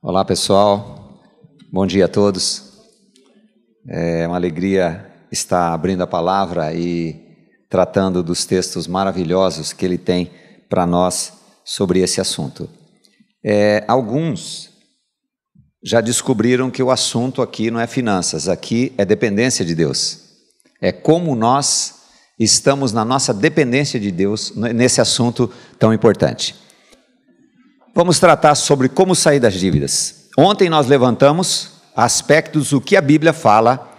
Olá pessoal, bom dia a todos. É uma alegria estar abrindo a palavra e tratando dos textos maravilhosos que ele tem para nós sobre esse assunto. Alguns já descobriram que o assunto aqui não é finanças, aqui é dependência de Deus. É como nós estamos na nossa dependência de Deus nesse assunto tão importante. Vamos tratar sobre como sair das dívidas. Ontem nós levantamos aspectos do que a Bíblia fala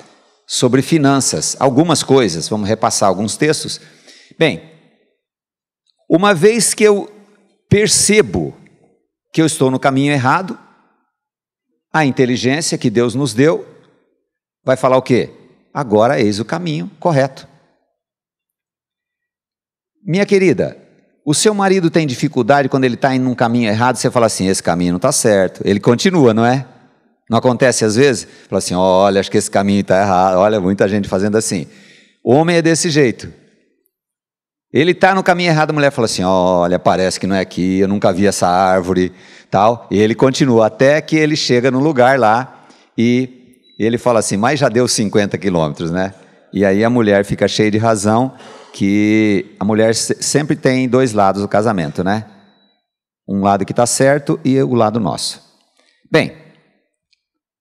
sobre finanças, algumas coisas, vamos repassar alguns textos. Bem, uma vez que eu percebo que eu estou no caminho errado, a inteligência que Deus nos deu vai falar o quê? Agora eis o caminho correto. Minha querida, o seu marido tem dificuldade quando ele está indo num caminho errado, você fala assim, esse caminho não está certo. Ele continua, não é? Não acontece às vezes? Fala assim, olha, acho que esse caminho está errado. Olha, muita gente fazendo assim. O homem é desse jeito. Ele está no caminho errado, a mulher fala assim, olha, parece que não é aqui, eu nunca vi essa árvore, tal. E ele continua, até que ele chega no lugar lá e ele fala assim, mas já deu 50 quilômetros, né? E aí a mulher fica cheia de razão, que a mulher sempre tem dois lados do casamento, né? Um lado que está certo e o lado nosso. Bem,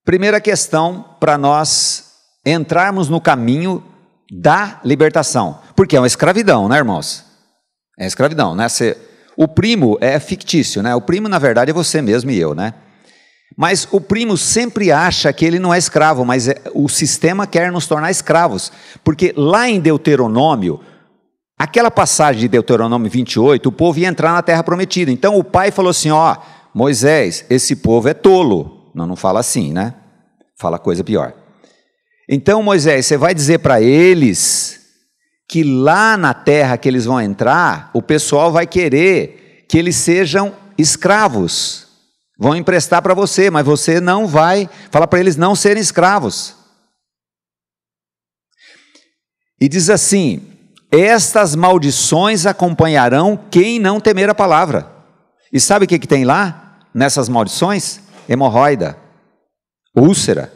primeira questão para nós entrarmos no caminho da libertação, porque é uma escravidão, né, irmãos? É escravidão, né? O primo é fictício, né? O primo, na verdade, é você mesmo e eu, né? Mas o primo sempre acha que ele não é escravo, mas o sistema quer nos tornar escravos, porque lá em Deuteronômio, aquela passagem de Deuteronômio 28, o povo ia entrar na terra prometida. Então o pai falou assim, Moisés, esse povo é tolo. Não fala assim, né? Fala coisa pior. Então Moisés, você vai dizer para eles que lá na terra que eles vão entrar, o pessoal vai querer que eles sejam escravos. Vão emprestar para você, mas você não vai falar para eles não serem escravos. E diz assim, estas maldições acompanharão quem não temer a palavra. E sabe o que tem lá, nessas maldições? Hemorroida, úlcera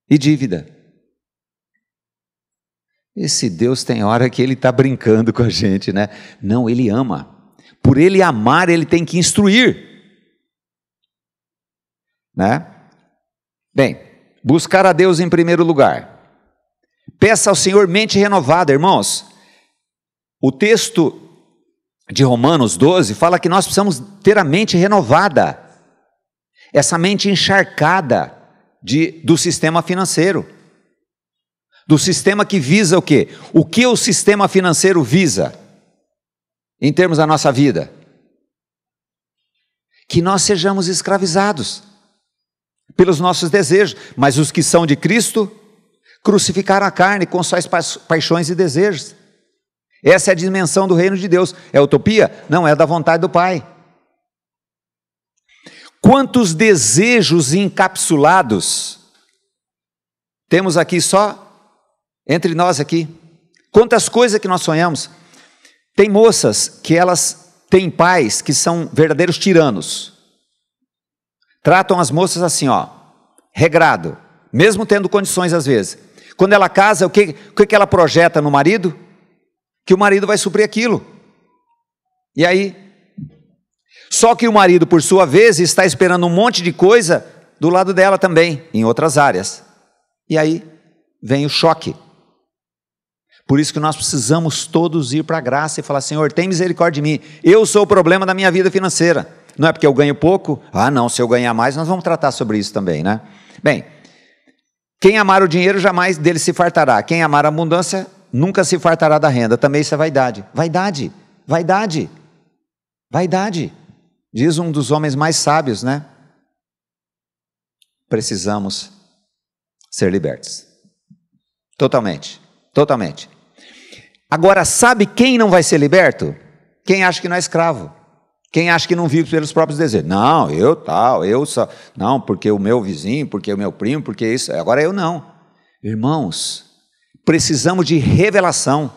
e dívida. Esse Deus tem hora que ele está brincando com a gente, né? Não, ele ama. Por ele amar, ele tem que instruir. Né? Bem, buscar a Deus em primeiro lugar. Peça ao Senhor mente renovada, irmãos. O texto de Romanos 12 fala que nós precisamos ter a mente renovada, essa mente encharcada do sistema financeiro, do sistema que visa o quê? O que o sistema financeiro visa em termos da nossa vida? Que nós sejamos escravizados pelos nossos desejos, mas os que são de Cristo crucificaram a carne com suas paixões e desejos. Essa é a dimensão do reino de Deus. É utopia? Não, é da vontade do Pai. Quantos desejos encapsulados temos aqui só entre nós aqui? Quantas coisas que nós sonhamos? Tem moças que elas têm pais que são verdadeiros tiranos. Tratam as moças assim, regrado, mesmo tendo condições às vezes. Quando ela casa, o que ela projeta no marido? Que o marido vai suprir aquilo. E aí? Só que o marido, por sua vez, está esperando um monte de coisa do lado dela também, em outras áreas. E aí vem o choque. Por isso que nós precisamos todos ir para a graça e falar, Senhor, tem misericórdia de mim. Eu sou o problema da minha vida financeira. Não é porque eu ganho pouco? Não, se eu ganhar mais, nós vamos tratar sobre isso também, né? Bem, quem amar o dinheiro, jamais dele se fartará. Quem amar a abundância, nunca se fartará da renda. Também isso é vaidade. Vaidade, vaidade, vaidade. Diz um dos homens mais sábios, né? Precisamos ser libertos. Totalmente, totalmente. Agora, sabe quem não vai ser liberto? Quem acha que não é escravo. Quem acha que não vive pelos próprios desejos. Não, eu tal, eu só. Não, porque o meu vizinho, porque o meu primo, porque isso. Agora eu não. Irmãos, precisamos de revelação.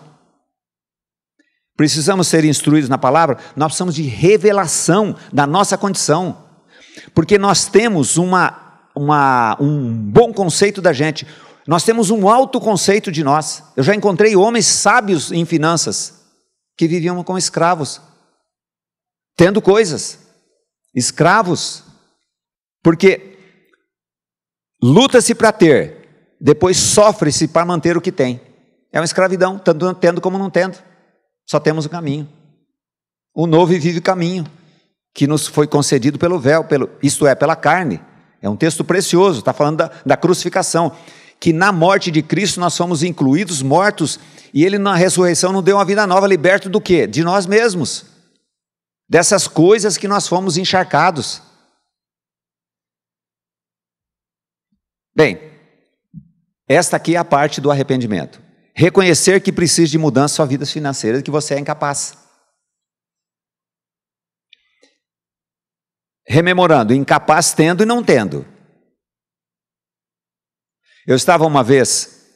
Precisamos ser instruídos na palavra. Nós precisamos de revelação da nossa condição. Porque nós temos um bom conceito da gente. Nós temos um alto conceito de nós. Eu já encontrei homens sábios em finanças que viviam como escravos, tendo coisas, escravos, porque luta-se para ter, depois sofre-se para manter o que tem. É uma escravidão, tanto tendo como não tendo. Só temos o caminho. O novo e vive caminho, que nos foi concedido pelo véu, isto é, pela carne. É um texto precioso, está falando da crucificação. Que na morte de Cristo nós fomos incluídos, mortos, e Ele na ressurreição nos deu uma vida nova, liberto do quê? De nós mesmos. Dessas coisas que nós fomos encharcados. Bem, esta aqui é a parte do arrependimento. Reconhecer que precisa de mudança na sua vida financeira, que você é incapaz. Rememorando, incapaz tendo e não tendo. Eu estava uma vez,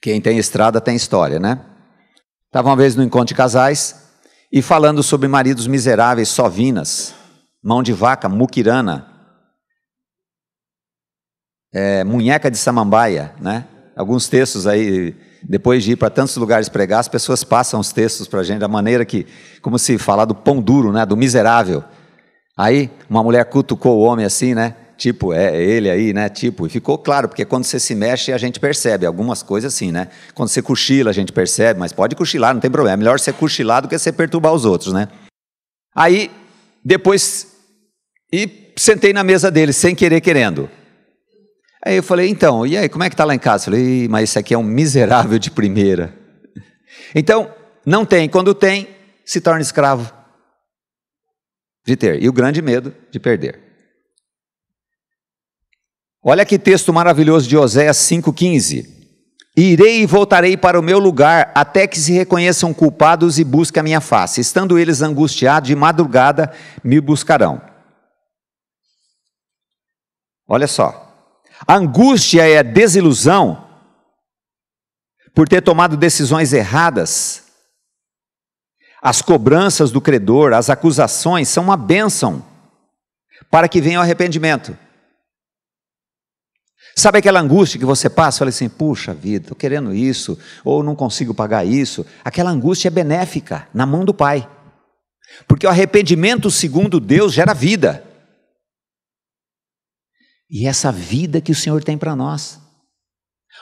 quem tem estrada tem história, né? Estava uma vez no encontro de casais e falando sobre maridos miseráveis, sovinas, mão de vaca, muquirana, munheca de samambaia, né? Alguns textos aí, depois de ir para tantos lugares pregar, as pessoas passam os textos para a gente, da maneira que, como se falar do pão duro, né? Do miserável. Aí, uma mulher cutucou o homem assim, né? Tipo, ele aí, né? Tipo, e ficou claro, porque quando você se mexe, a gente percebe algumas coisas assim, né? Quando você cochila, a gente percebe, mas pode cochilar, não tem problema. É melhor você cochilar do que você perturbar os outros, né? Aí, depois, sentei na mesa dele, sem querer, querendo. Aí eu falei, então, e aí, como é que tá lá em casa? Eu falei, mas esse aqui é um miserável de primeira. Então, não tem. Quando tem, se torna escravo de ter. E o grande medo de perder. Olha que texto maravilhoso de Oséias 5,15. Irei e voltarei para o meu lugar, até que se reconheçam culpados e busquem a minha face. Estando eles angustiados, de madrugada me buscarão. Olha só. A angústia é a desilusão por ter tomado decisões erradas. As cobranças do credor, as acusações são uma bênção para que venha o arrependimento. Sabe aquela angústia que você passa? Fala assim, puxa vida, estou querendo isso, ou não consigo pagar isso. Aquela angústia é benéfica na mão do Pai. Porque o arrependimento, segundo Deus, gera vida. E essa vida que o Senhor tem para nós.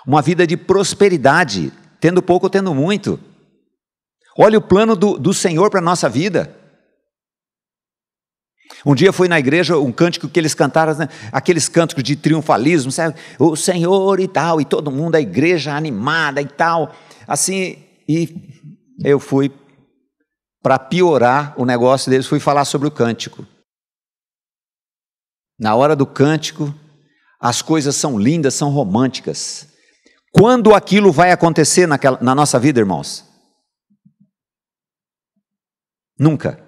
Uma vida de prosperidade, tendo pouco ou tendo muito. Olha o plano do Senhor para a nossa vida. Um dia foi na igreja um cântico que eles cantaram, né? Aqueles cânticos de triunfalismo, sabe? O Senhor e tal, e todo mundo, a igreja animada e tal, assim, e eu fui, para piorar o negócio deles, fui falar sobre o cântico. Na hora do cântico, as coisas são lindas, são românticas. Quando aquilo vai acontecer na nossa vida, irmãos? Nunca.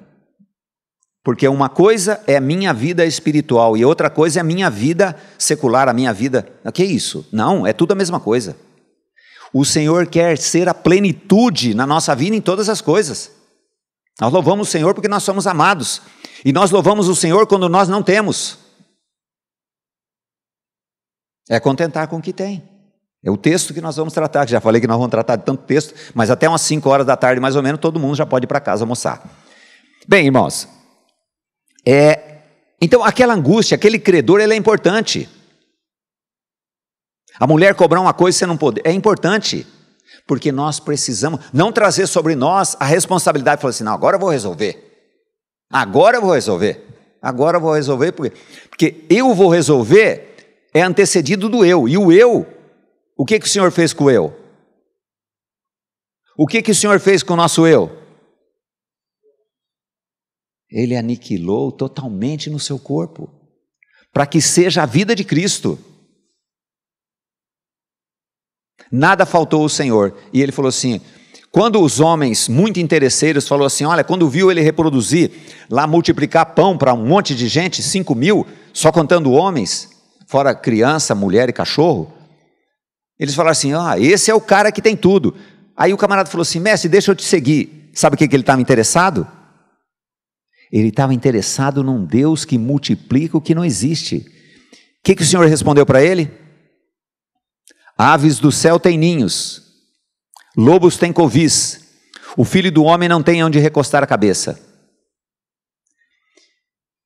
Porque uma coisa é a minha vida espiritual e outra coisa é a minha vida secular, a minha vida... O que é isso? Não, é tudo a mesma coisa. O Senhor quer ser a plenitude na nossa vida em todas as coisas. Nós louvamos o Senhor porque nós somos amados. E nós louvamos o Senhor quando nós não temos. É contentar com o que tem. É o texto que nós vamos tratar, que já falei que nós vamos tratar de tanto texto, mas até umas 5 horas da tarde, mais ou menos, todo mundo já pode ir para casa almoçar. Bem, irmãos, então aquela angústia, aquele credor, ele é importante. A mulher cobrar uma coisa e você não poder, é importante, porque nós precisamos não trazer sobre nós a responsabilidade de falar assim, não, agora eu vou resolver, porque eu vou resolver é antecedido do eu, e o eu, o que o Senhor fez com o eu? O que o Senhor fez com o nosso eu? Ele aniquilou totalmente no seu corpo, para que seja a vida de Cristo. Nada faltou ao Senhor. E ele falou assim, quando os homens muito interesseiros falou assim, olha, quando viu ele reproduzir, lá multiplicar pão para um monte de gente, 5.000, só contando homens, fora criança, mulher e cachorro, eles falaram assim, esse é o cara que tem tudo. Aí o camarada falou assim, mestre, deixa eu te seguir. Sabe o que ele estava interessado? Ele estava interessado num Deus que multiplica o que não existe. O que o Senhor respondeu para ele? Aves do céu têm ninhos, lobos têm covis, o filho do homem não tem onde recostar a cabeça.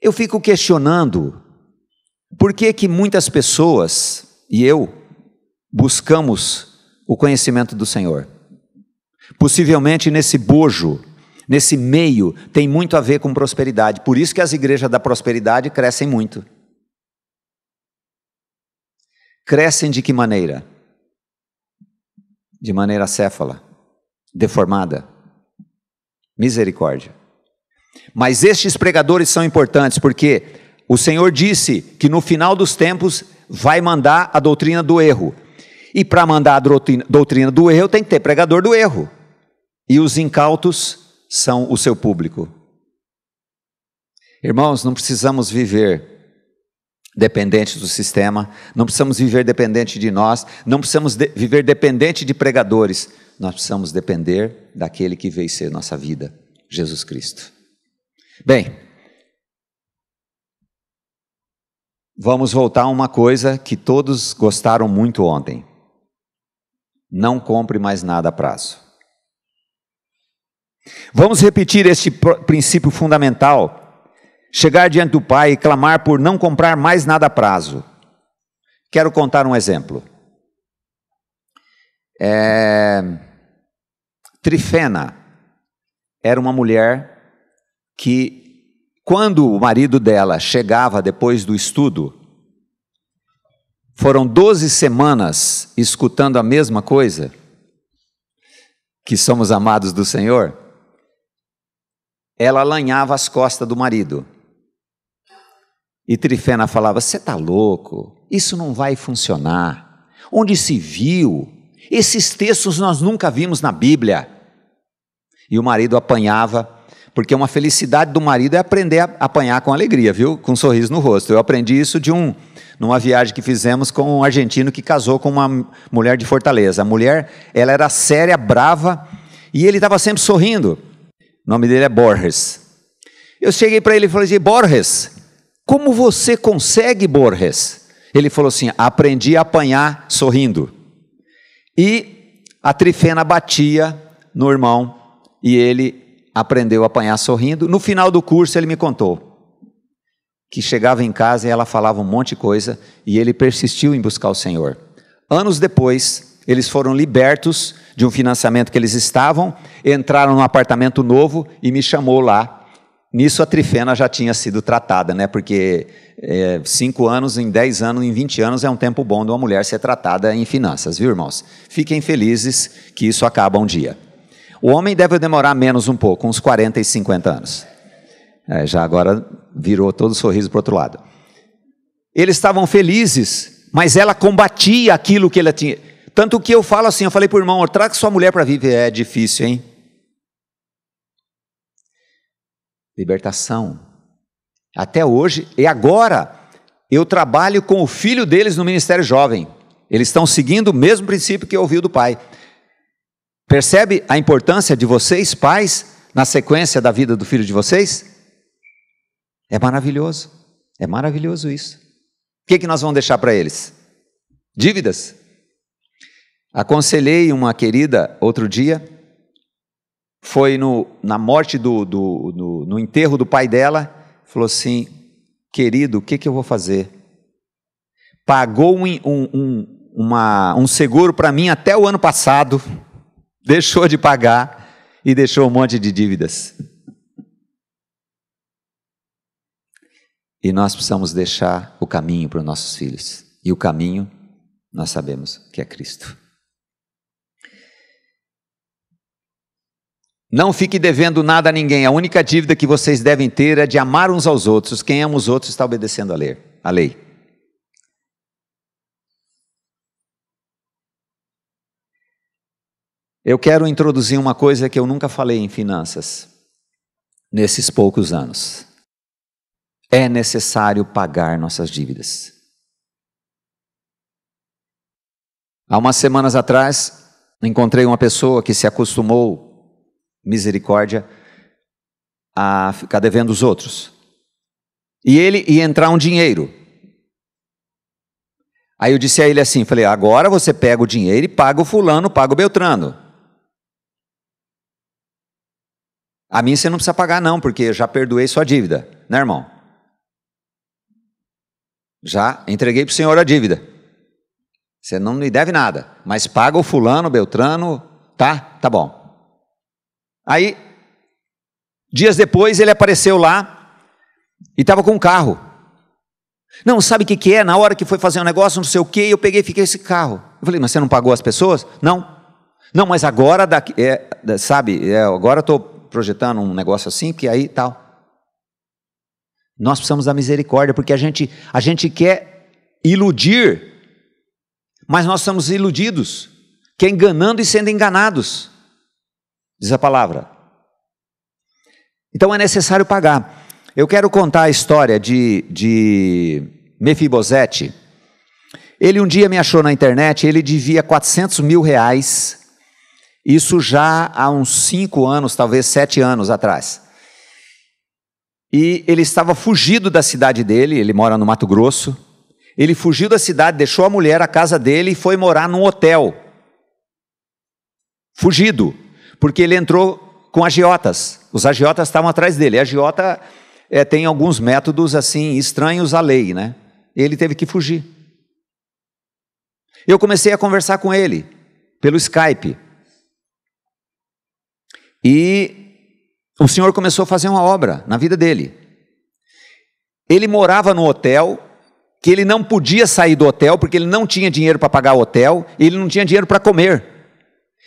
Eu fico questionando, por que muitas pessoas, e eu, buscamos o conhecimento do Senhor? Possivelmente nesse bojo, nesse meio, tem muito a ver com prosperidade. Por isso que as igrejas da prosperidade crescem muito. Crescem de que maneira? De maneira acéfala, deformada. Misericórdia. Mas estes pregadores são importantes, porque o Senhor disse que no final dos tempos vai mandar a doutrina do erro. E para mandar a doutrina do erro tem que ter pregador do erro. E os incautos são o seu público. Irmãos, não precisamos viver dependente do sistema, não precisamos viver dependente de nós, não precisamos viver dependente de pregadores, nós precisamos depender daquele que veio ser nossa vida, Jesus Cristo. Bem, vamos voltar a uma coisa que todos gostaram muito ontem. Não compre mais nada a prazo. Vamos repetir este princípio fundamental. Chegar diante do Pai e clamar por não comprar mais nada a prazo. Quero contar um exemplo. Trifena era uma mulher que, quando o marido dela chegava depois do estudo, foram 12 semanas escutando a mesma coisa, que somos amados do Senhor, ela lanhava as costas do marido. E Trifena falava, você está louco, isso não vai funcionar, onde se viu? Esses textos nós nunca vimos na Bíblia. E o marido apanhava, porque uma felicidade do marido é aprender a apanhar com alegria, viu? Com um sorriso no rosto. Eu aprendi isso numa viagem que fizemos com um argentino que casou com uma mulher de Fortaleza. A mulher, ela era séria, brava, e ele estava sempre sorrindo. O nome dele é Borges. Eu cheguei para ele e falei, Borges, como você consegue, Borges? Ele falou assim, aprendi a apanhar sorrindo. E a Trifena batia no irmão, e ele aprendeu a apanhar sorrindo. No final do curso ele me contou, que chegava em casa e ela falava um monte de coisa, e ele persistiu em buscar o Senhor. Anos depois, eles foram libertos de um financiamento que eles estavam, entraram num apartamento novo e me chamou lá. Nisso a Trifena já tinha sido tratada, né? Porque 5 anos, em 10 anos, em 20 anos é um tempo bom de uma mulher ser tratada em finanças, viu, irmãos? Fiquem felizes que isso acaba um dia. O homem deve demorar menos um pouco, uns 40 e 50 anos. Já agora virou todo sorriso para o outro lado. Eles estavam felizes, mas ela combatia aquilo que ela tinha. Tanto que eu falo assim, eu falei para o irmão, traga sua mulher para viver. É difícil, hein? Libertação. Até hoje, e agora, eu trabalho com o filho deles no Ministério Jovem. Eles estão seguindo o mesmo princípio que eu ouvi do pai. Percebe a importância de vocês, pais, na sequência da vida do filho de vocês? É maravilhoso isso. O que nós vamos deixar para eles? Dívidas? Aconselhei uma querida outro dia, foi na morte no enterro do pai dela, falou assim, querido, o que eu vou fazer? Pagou um seguro para mim até o ano passado, deixou de pagar e deixou um monte de dívidas. E nós precisamos deixar o caminho para os nossos filhos. E o caminho, nós sabemos que é Cristo. Não fique devendo nada a ninguém. A única dívida que vocês devem ter é de amar uns aos outros. Quem ama os outros está obedecendo a lei. Eu quero introduzir uma coisa que eu nunca falei em finanças, nesses poucos anos. É necessário pagar nossas dívidas. Há umas semanas atrás, encontrei uma pessoa que se acostumou, misericórdia, a ficar devendo os outros. E ele ia entrar um dinheiro. Aí eu disse a ele assim, falei, agora você pega o dinheiro e paga o fulano, paga o Beltrano. A mim você não precisa pagar não, porque eu já perdoei sua dívida, né, irmão? Já entreguei para o senhor a dívida. Você não me deve nada, mas paga o fulano, o Beltrano, tá? Tá bom. Aí, dias depois ele apareceu lá e estava com um carro. Não, sabe o que é? Na hora que foi fazer um negócio, não sei o que, eu peguei e fiquei esse carro. Eu falei, mas você não pagou as pessoas? Não. Não, mas agora, agora eu estou projetando um negócio assim, que aí tal. Nós precisamos da misericórdia, porque a gente quer iludir, mas nós somos iludidos, que é enganando e sendo enganados, diz a palavra. Então é necessário pagar. Eu quero contar a história de Mefibosete. Ele um dia me achou na internet, ele devia 400 mil reais, isso já há uns 5 anos, talvez 7 anos atrás. E ele estava fugido da cidade dele, ele mora no Mato Grosso. Ele fugiu da cidade, deixou a mulher, a casa dele e foi morar num hotel. Fugido, porque ele entrou com agiotas. Os agiotas estavam atrás dele. A agiota tem alguns métodos assim estranhos à lei, né? Ele teve que fugir. Eu comecei a conversar com ele pelo Skype. E o Senhor começou a fazer uma obra na vida dele. Ele morava no hotel, que ele não podia sair do hotel, porque ele não tinha dinheiro para pagar o hotel, e ele não tinha dinheiro para comer.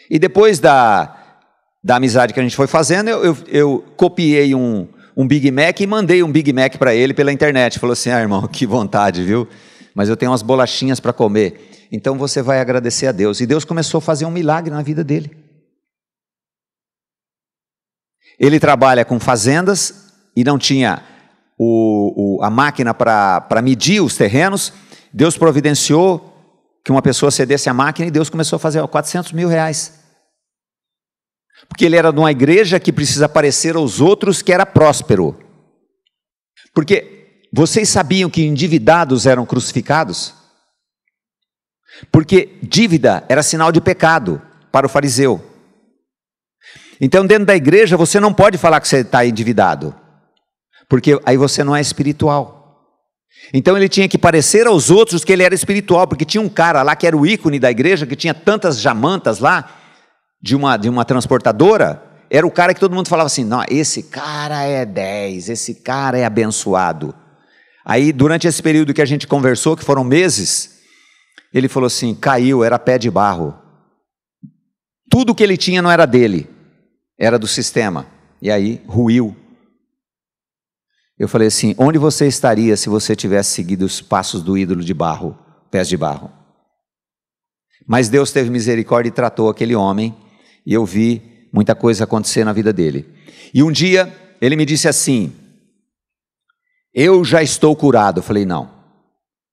E depois da amizade que a gente foi fazendo, eu copiei um Big Mac e mandei um Big Mac para ele pela internet. Falou assim, irmão, que vontade, viu? Mas eu tenho umas bolachinhas para comer. Então você vai agradecer a Deus. E Deus começou a fazer um milagre na vida dele. Ele trabalha com fazendas e não tinha a máquina para medir os terrenos. Deus providenciou que uma pessoa cedesse a máquina e Deus começou a fazer 400 mil reais. Porque ele era de uma igreja que precisa parecer aos outros que era próspero. Porque vocês sabiam que endividados eram crucificados? Porque dívida era sinal de pecado para o fariseu. Então dentro da igreja você não pode falar que você está endividado, porque aí você não é espiritual. Então ele tinha que parecer aos outros que ele era espiritual, porque tinha um cara lá que era o ícone da igreja, que tinha tantas jamantas lá, de uma transportadora, era o cara que todo mundo falava assim, não, esse cara é 10, esse cara é abençoado. Aí durante esse período que a gente conversou, que foram meses, ele falou assim, caiu, era pé de barro. Tudo que ele tinha não era dele, era do sistema, e aí ruiu. Eu falei assim, onde você estaria se você tivesse seguido os passos do ídolo de barro, pés de barro? Mas Deus teve misericórdia e tratou aquele homem, e eu vi muita coisa acontecer na vida dele. E um dia, ele me disse assim, eu já estou curado. Eu falei, não,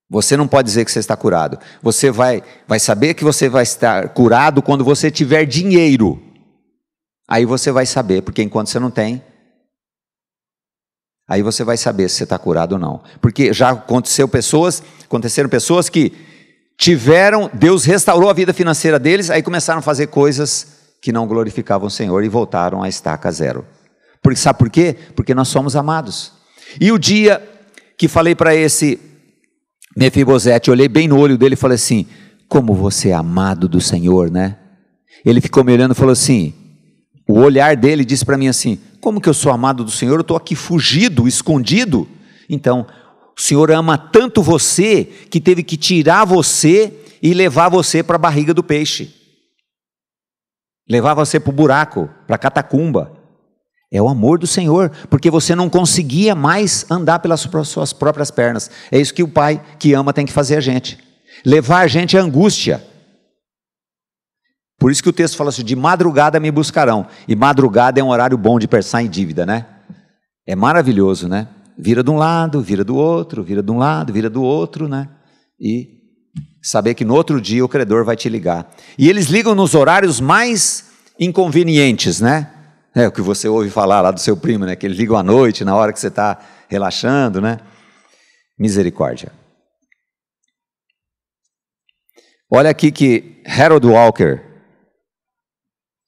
você não pode dizer que você está curado, você vai saber que você vai estar curado quando você tiver dinheiro. Aí você vai saber, porque enquanto você não tem, aí você vai saber se você está curado ou não. Porque já aconteceram pessoas que tiveram, Deus restaurou a vida financeira deles, aí começaram a fazer coisas que não glorificavam o Senhor e voltaram à estaca zero. Sabe por quê? Porque nós somos amados. E o dia que falei para esse Mefibosete, olhei bem no olho dele e falei assim, como você é amado do Senhor, né? Ele ficou me olhando e falou assim, o olhar dele disse para mim assim, como que eu sou amado do Senhor? Eu estou aqui fugido, escondido. Então, o Senhor ama tanto você, que teve que tirar você e levar você para a barriga do peixe. Levar você para o buraco, para a catacumba. É o amor do Senhor, porque você não conseguia mais andar pelas suas próprias pernas. É isso que o Pai que ama tem que fazer a gente. Levar a gente à angústia. Por isso que o texto fala assim, de madrugada me buscarão. E madrugada é um horário bom de pensar em dívida, né? É maravilhoso, né? Vira de um lado, vira do outro, vira de um lado, vira do outro, né? E saber que no outro dia o credor vai te ligar. E eles ligam nos horários mais inconvenientes, né? É o que você ouve falar lá do seu primo, né? Que eles ligam à noite, na hora que você está relaxando, né? Misericórdia. Olha aqui que Harold Walker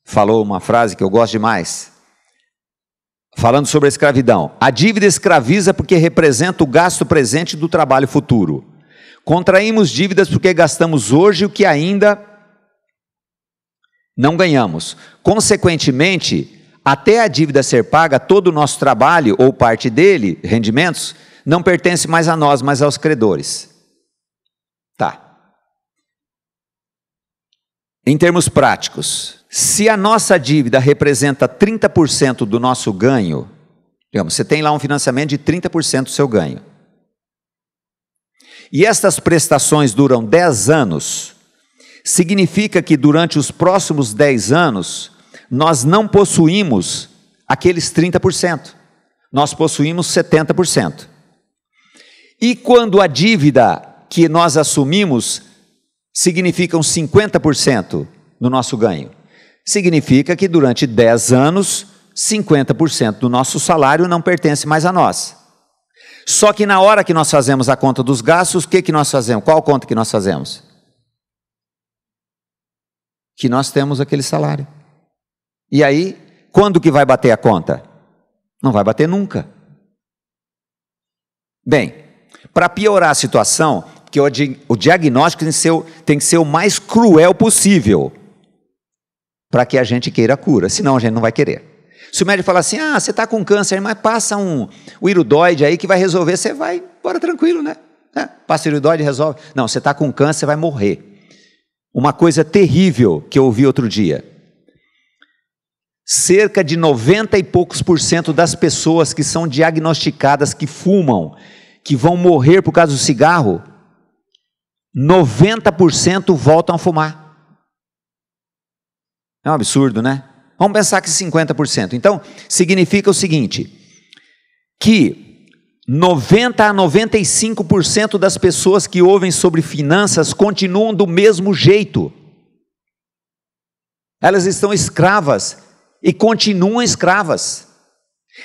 falou uma frase que eu gosto demais. Falando sobre a escravidão. A dívida escraviza porque representa o gasto presente do trabalho futuro. Contraímos dívidas porque gastamos hoje o que ainda não ganhamos. Consequentemente, até a dívida ser paga, todo o nosso trabalho, ou parte dele, rendimentos, não pertence mais a nós, mas aos credores. Tá. Em termos práticos, se a nossa dívida representa 30% do nosso ganho, digamos, você tem lá um financiamento de 30% do seu ganho, e estas prestações duram 10 anos, significa que durante os próximos 10 anos, nós não possuímos aqueles 30%, nós possuímos 70%. E quando a dívida que nós assumimos significam 50% do nosso ganho, significa que durante 10 anos, 50% do nosso salário não pertence mais a nós. Só que na hora que nós fazemos a conta dos gastos, o que nós fazemos? Qual conta que nós fazemos? Que nós temos aquele salário. E aí, quando que vai bater a conta? Não vai bater nunca. Bem, para piorar a situação, porque o diagnóstico tem que ser o mais cruel possível, para que a gente queira a cura, senão a gente não vai querer. Se o médico falar assim, você está com câncer, mas passa o irudoide aí que vai resolver, você vai embora tranquilo, né? Passa o irudoide e resolve. Não, você está com câncer, você vai morrer. Uma coisa terrível que eu ouvi outro dia. Cerca de 90 e poucos % das pessoas que são diagnosticadas, que fumam, que vão morrer por causa do cigarro, 90% voltam a fumar. É um absurdo, né? Vamos pensar que 50%. Então, significa o seguinte, que 90 a 95% das pessoas que ouvem sobre finanças continuam do mesmo jeito. Elas estão escravas e continuam escravas.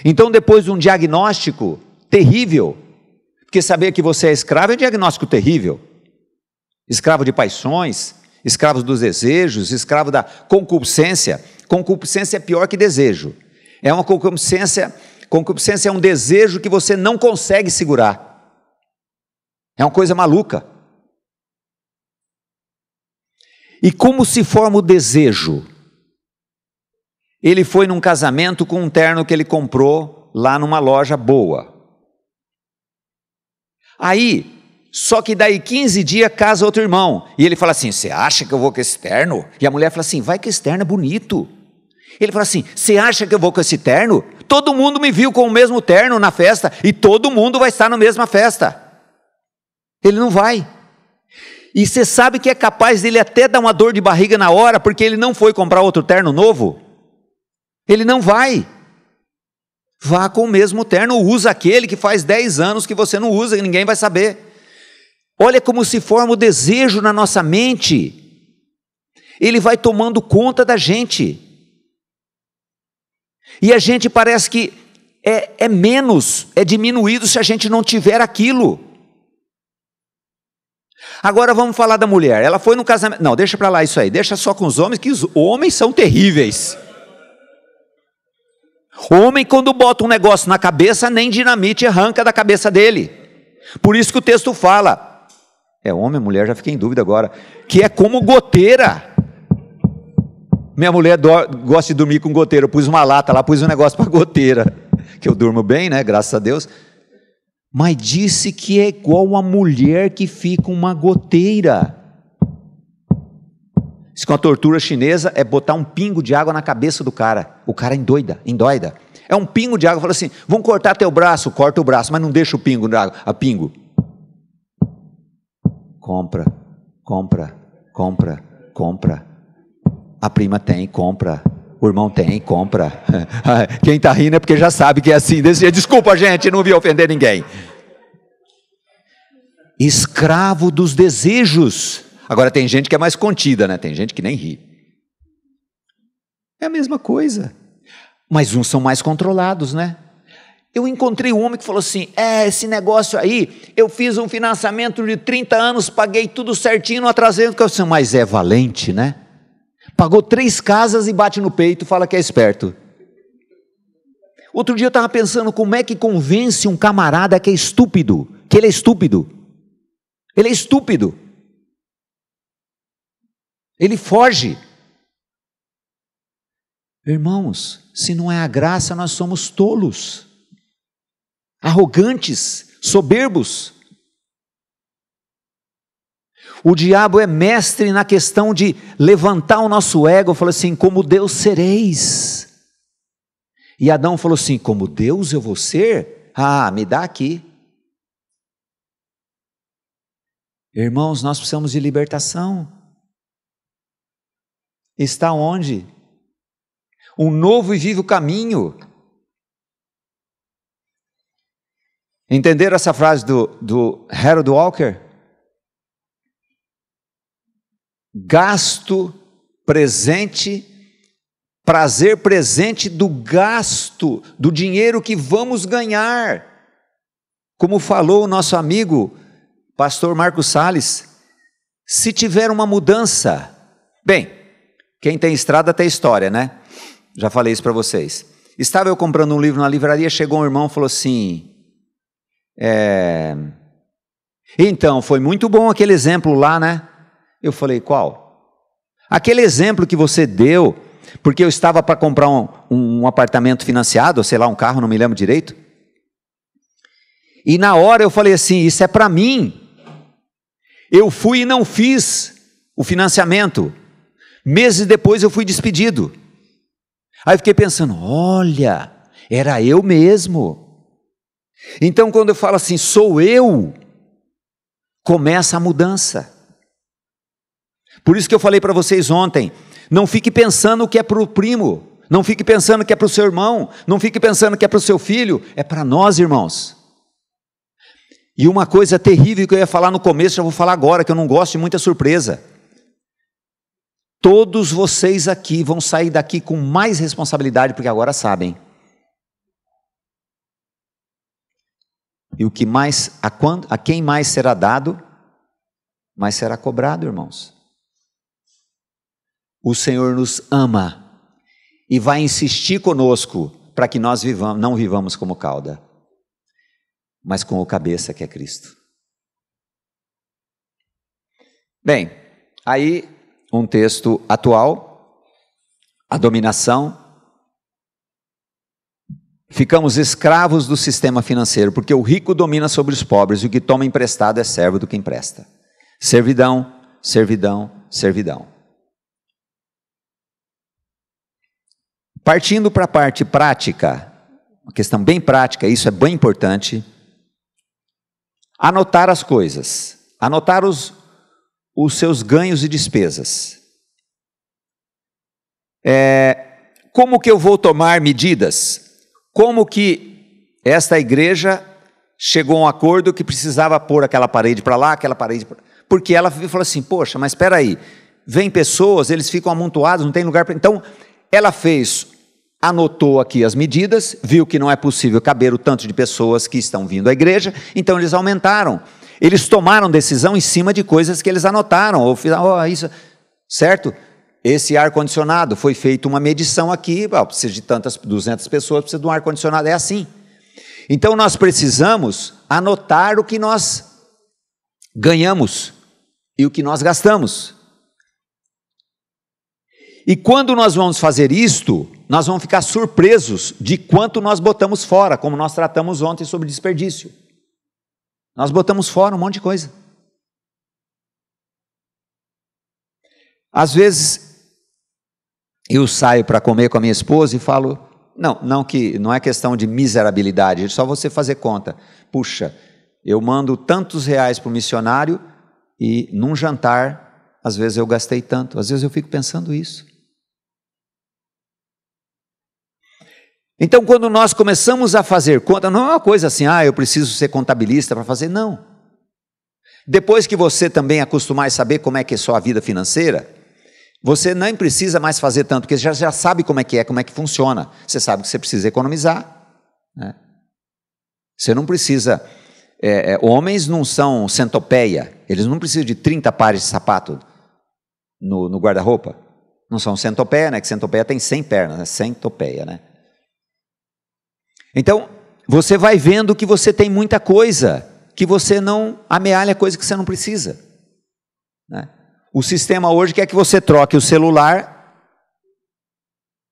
Então, depois de um diagnóstico terrível, porque saber que você é escravo é um diagnóstico terrível. Escravo de paixões, escravo dos desejos, escravo da concupiscência. Concupiscência é pior que desejo. É uma concupiscência é um desejo que você não consegue segurar. É uma coisa maluca. E como se forma o desejo? Ele foi num casamento com um terno que ele comprou lá numa loja boa. Aí, só que daí 15 dias casa outro irmão. E ele fala assim, você acha que eu vou com esse terno? E a mulher fala assim, vai que esse terno é bonito. Ele fala assim, você acha que eu vou com esse terno? Todo mundo me viu com o mesmo terno na festa e todo mundo vai estar na mesma festa. Ele não vai. E você sabe que é capaz dele até dar uma dor de barriga na hora, porque ele não foi comprar outro terno novo? Ele não vai. Vá com o mesmo terno, usa aquele que faz 10 anos que você não usa e ninguém vai saber. Olha como se forma o desejo na nossa mente. Ele vai tomando conta da gente. E a gente parece que é menos, é diminuído se a gente não tiver aquilo. Agora vamos falar da mulher. Ela foi no casamento. Não, deixa para lá isso aí. Deixa só com os homens, que os homens são terríveis. Homem, quando bota um negócio na cabeça, nem dinamite arranca da cabeça dele. Por isso que o texto fala. É homem, mulher, já fiquei em dúvida agora. Que é como goteira. Minha mulher gosta de dormir com goteira. Eu pus uma lata lá, pus um negócio para goteira. Que eu durmo bem, né? Graças a Deus. Mas disse que é igual uma mulher que fica uma goteira. Diz que uma tortura chinesa é botar um pingo de água na cabeça do cara. O cara endoida. É um pingo de água. Fala assim, vamos cortar teu braço, corta o braço, mas não deixa o pingo de água. A pingo. Compra. A prima tem, compra. O irmão tem, compra. Quem está rindo é porque já sabe que é assim. Desculpa, gente, não vi ofender ninguém. Escravo dos desejos. Agora tem gente que é mais contida, né? Tem gente que nem ri. É a mesma coisa. Mas uns são mais controlados, né? Eu encontrei um homem que falou assim, esse negócio aí, eu fiz um financiamento de 30 anos, paguei tudo certinho, não atrasei. Mas é valente, né? Pagou 3 casas e bate no peito, fala que é esperto. Outro dia eu estava pensando, como é que convence um camarada que é estúpido, que ele é estúpido? Ele é estúpido. Ele foge. Irmãos, se não é a graça, nós somos tolos, arrogantes, soberbos. O diabo é mestre na questão de levantar o nosso ego, falou assim, como Deus sereis. E Adão falou assim, como Deus eu vou ser? Me dá aqui. Irmãos, nós precisamos de libertação. Está onde? Um novo e vivo caminho. Entenderam essa frase do Harold Walker? Gasto presente, prazer presente do gasto, do dinheiro que vamos ganhar. Como falou o nosso amigo, pastor Marcos Salles, se tiver uma mudança, bem, quem tem estrada tem história, né? Já falei isso para vocês. Estava eu comprando um livro na livraria, chegou um irmão e falou assim, então, foi muito bom aquele exemplo lá, né? Eu falei, qual? Aquele exemplo que você deu, porque eu estava para comprar um apartamento financiado, ou sei lá, um carro, não me lembro direito. E na hora eu falei assim, isso é para mim. Eu fui e não fiz o financiamento. Meses depois eu fui despedido. Aí eu fiquei pensando, olha, era eu mesmo. Então quando eu falo assim, sou eu, começa a mudança. Por isso que eu falei para vocês ontem, não fique pensando que é para o primo, não fique pensando que é para o seu irmão, não fique pensando que é para o seu filho, é para nós, irmãos. E uma coisa terrível que eu ia falar no começo, já vou falar agora, que eu não gosto de muita surpresa. Todos vocês aqui vão sair daqui com mais responsabilidade, porque agora sabem. E o que mais, a quem mais será dado, mais será cobrado, irmãos. O Senhor nos ama e vai insistir conosco para que nós não vivamos como cauda, mas com o cabeça que é Cristo. Bem, aí um texto atual, a dominação. Ficamos escravos do sistema financeiro, porque o rico domina sobre os pobres, e o que toma emprestado é servo do que empresta. Servidão, servidão, servidão. Partindo para a parte prática, uma questão bem prática, isso é bem importante. Anotar as coisas, anotar os seus ganhos e despesas. Como que eu vou tomar medidas? Como que esta igreja chegou a um acordo que precisava pôr aquela parede para lá, aquela parede para lá? Porque ela falou assim, poxa, mas espera aí, vem pessoas, eles ficam amontoados, não tem lugar para... Então, ela anotou aqui as medidas, viu que não é possível caber o tanto de pessoas que estão vindo à igreja, então eles aumentaram. Eles tomaram decisão em cima de coisas que eles anotaram, ou fizeram, isso, certo? Esse ar-condicionado, foi feita uma medição aqui, precisa de 200 pessoas, precisa de um ar-condicionado, é assim. Então nós precisamos anotar o que nós ganhamos e o que nós gastamos. E quando nós vamos fazer isto, nós vamos ficar surpresos de quanto nós botamos fora, como nós tratamos ontem sobre desperdício. Nós botamos fora um monte de coisa. Às vezes, eu saio para comer com a minha esposa e falo, não é questão de miserabilidade, é só você fazer conta. Puxa, eu mando tantos reais para o missionário e num jantar, às vezes eu gastei tanto, às vezes eu fico pensando isso. Então, quando nós começamos a fazer conta, não é uma coisa assim, eu preciso ser contabilista para fazer, não. Depois que você também acostumar a saber como é que é a sua vida financeira, você nem precisa mais fazer tanto, porque já sabe como é que funciona. Você sabe que você precisa economizar, né? Você não precisa, homens não são centopeia, eles não precisam de 30 pares de sapato no guarda-roupa. Não são centopeia, né? Que centopeia tem 100 pernas, né? Centopeia, né? Então, você vai vendo que você tem muita coisa, que você não amealha coisa que você não precisa, né? O sistema hoje quer que você troque o celular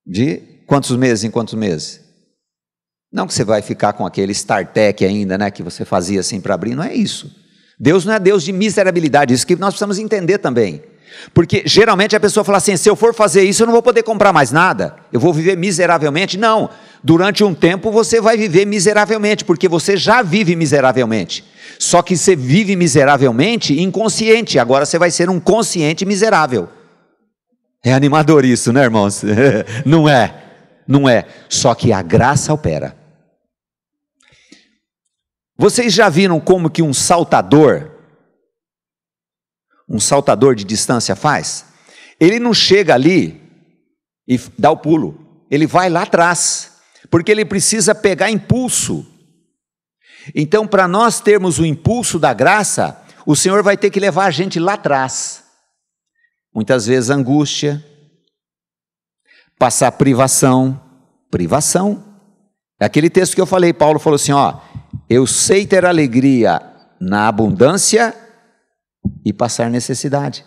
de quantos meses em quantos meses? Não que você vai ficar com aquele StarTech ainda, né, que você fazia assim para abrir, não é isso. Deus não é Deus de miserabilidade, isso que nós precisamos entender também. Porque geralmente a pessoa fala assim, se eu for fazer isso eu não vou poder comprar mais nada, eu vou viver miseravelmente. Não, durante um tempo você vai viver miseravelmente, porque você já vive miseravelmente. Só que você vive miseravelmente inconsciente, agora você vai ser um consciente miserável. É animador isso, né, irmãos? Não é. Só que a graça opera. Vocês já viram como que um saltador de distância faz? Ele não chega ali e dá o pulo, ele vai lá atrás, porque ele precisa pegar impulso. Então, para nós termos o impulso da graça, o Senhor vai ter que levar a gente lá atrás. Muitas vezes angústia, passar privação. É aquele texto que eu falei, Paulo falou assim, eu sei ter alegria na abundância e passar necessidade.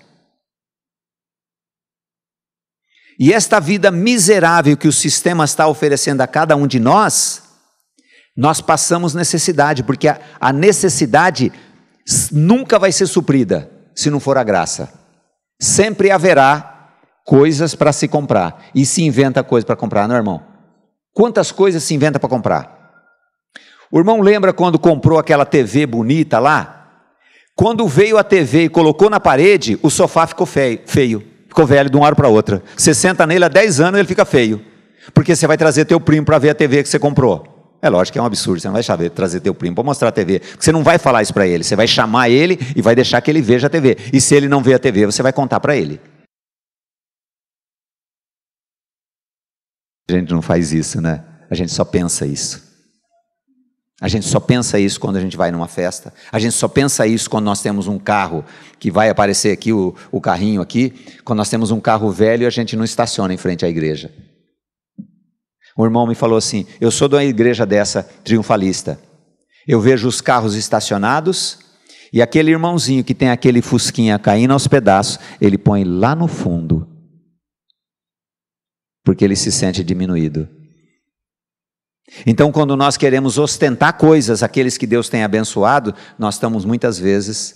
E esta vida miserável que o sistema está oferecendo a cada um de nós passamos necessidade, porque a necessidade nunca vai ser suprida se não for a graça. Sempre haverá coisas para se comprar, e se inventa coisa para comprar, não é, irmão? Quantas coisas se inventa para comprar? O irmão lembra quando comprou aquela TV bonita lá? Quando veio a TV e colocou na parede, o sofá ficou feio, ficou velho de uma hora para outra. Você senta nele há 10 anos e ele fica feio, porque você vai trazer teu primo para ver a TV que você comprou. É lógico que é um absurdo, você não vai trazer teu primo para mostrar a TV, porque você não vai falar isso para ele, você vai chamar ele e vai deixar que ele veja a TV, e se ele não vê a TV, você vai contar para ele. A gente não faz isso, né? A gente só pensa isso. A gente só pensa isso quando a gente vai numa festa, a gente só pensa isso quando nós temos um carro, que vai aparecer aqui o carrinho aqui, quando nós temos um carro velho e a gente não estaciona em frente à igreja. Um irmão me falou assim, eu sou de uma igreja dessa triunfalista, eu vejo os carros estacionados, e aquele irmãozinho que tem aquele fusquinha caindo aos pedaços, ele põe lá no fundo, porque ele se sente diminuído. Então, quando nós queremos ostentar coisas, aqueles que Deus tem abençoado, nós estamos muitas vezes